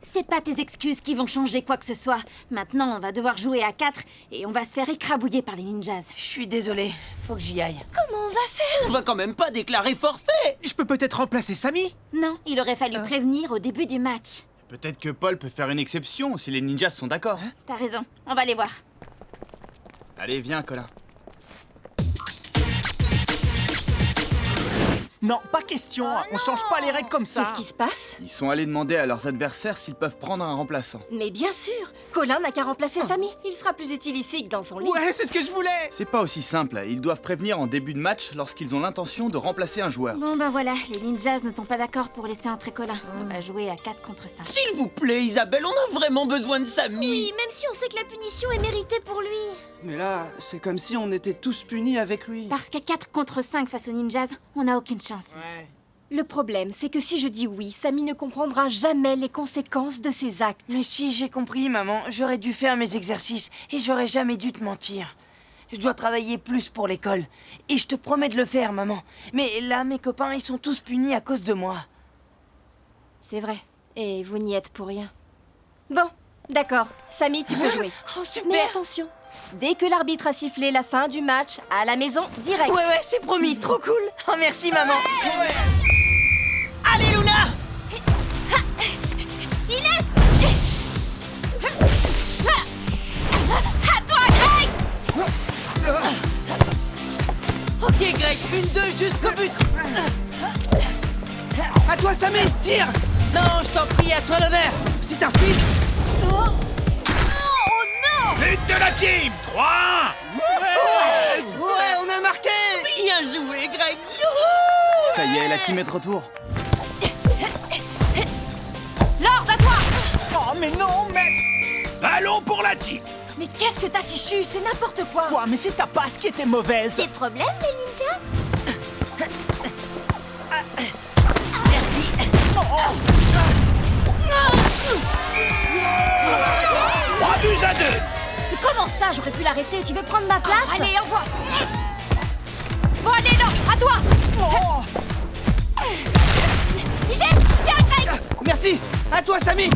C'est pas tes excuses qui vont changer quoi que ce soit. Maintenant, on va devoir jouer à 4 et on va se faire écrabouiller par les ninjas. Je suis désolé. Faut que j'y aille. Comment on va faire? On va quand même pas déclarer forfait. Je peux peut-être remplacer Samy? Non, il aurait fallu prévenir au début du match. Peut-être que Paul peut faire une exception si les ninjas sont d'accord. T'as raison, on va les voir. Allez, viens, Colin. Non, pas question. On change pas les règles comme ça. Qu'est-ce qui se passe? Ils sont allés demander à leurs adversaires s'ils peuvent prendre un remplaçant. Mais bien sûr, Colin n'a qu'à remplacer Samy. Il sera plus utile ici que dans son lit. Ouais, c'est ce que je voulais. C'est pas aussi simple. Ils doivent prévenir en début de match lorsqu'ils ont l'intention de remplacer un joueur. Bon ben voilà, les ninjas ne sont pas d'accord pour laisser entrer Colin. On va jouer à 4 contre 5. S'il vous plaît, Isabelle, on a vraiment besoin de Samy. Oui, même si on sait que la punition est méritée pour lui. Mais là, c'est comme si on était tous punis avec lui. Parce qu'à 4 contre 5 face aux ninjas, on n'a aucune chance. Le problème, c'est que si je dis oui, Samy ne comprendra jamais les conséquences de ses actes. Mais si, j'ai compris, maman. J'aurais dû faire mes exercices et j'aurais jamais dû te mentir. Je dois travailler plus pour l'école. Et je te promets de le faire, maman. Mais là, mes copains, ils sont tous punis à cause de moi. C'est vrai. Et vous n'y êtes pour rien. Bon, d'accord. Samy, tu peux jouer. Oh, super! Mais attention, dès que l'arbitre a sifflé la fin du match, à la maison, direct. Ouais, c'est promis, trop cool. Oh, merci, maman. Allez, Luna. Inès! À toi, Greg! Ok, Greg, 1-2 jusqu'au but. À toi, Samy, tire. Non, je t'en prie, à toi l'honneur. Si t'insistes. But de la team! 3-1! Ouais, on a marqué. Bien joué, Greg. Ça y est, la team est de retour. Lord, à toi! Oh, mais non, mais... Ballon pour la team! Mais qu'est-ce que t'as fichu? C'est n'importe quoi! Quoi? Mais c'est ta passe qui était mauvaise. Des problèmes, les ninjas? Merci. 3 buts à 2! Mais comment ça? J'aurais pu l'arrêter. Tu veux prendre ma place? Allez, envoie! Bon, allez, Lord, à toi! Jette! Tiens, Greg! Merci. À toi, Samy.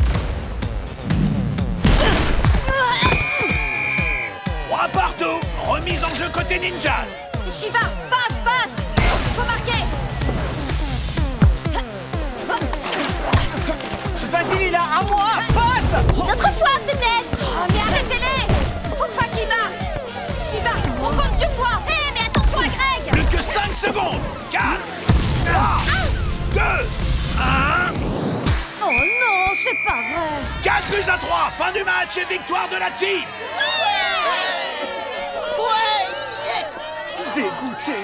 3 partout! Remise en jeu côté ninjas! Shiva, passe! Faut marquer! Vas-y, Lila, à moi. Passe. Une autre fois, peut-être! Oh, mais arrêtez-les! Faut pas qu'il marque! Shiva, on compte sur toi! Hé, mais attention à Greg! Plus que 5 secondes! 4, 3, 2, 1... Oh non, c'est pas vrai! 4 buts à 3! Fin du match et victoire de la team! Dégoûté.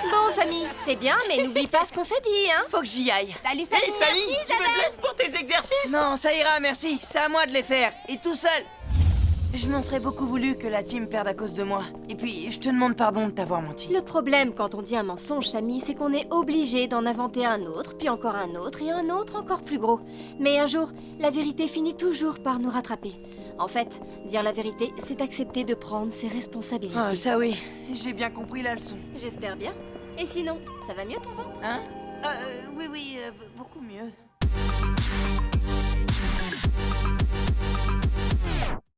Bon, Samy, c'est bien, mais n'oublie pas ce qu'on s'est dit, hein? Faut que j'y aille. Salut, Hey, Samy, tu veux de l'aide pour tes exercices? Non, ça ira, merci. C'est à moi de les faire. Et tout seul. Je m'en serais beaucoup voulu que la team perde à cause de moi. Et puis, je te demande pardon de t'avoir menti. Le problème quand on dit un mensonge, Samy, c'est qu'on est obligé d'en inventer un autre, puis encore un autre, et un autre encore plus gros. Mais un jour, la vérité finit toujours par nous rattraper. En fait, dire la vérité, c'est accepter de prendre ses responsabilités. Ah, ça oui. J'ai bien compris la leçon. J'espère bien. Et sinon, ça va mieux ton ventre? Hein? Oui, beaucoup mieux.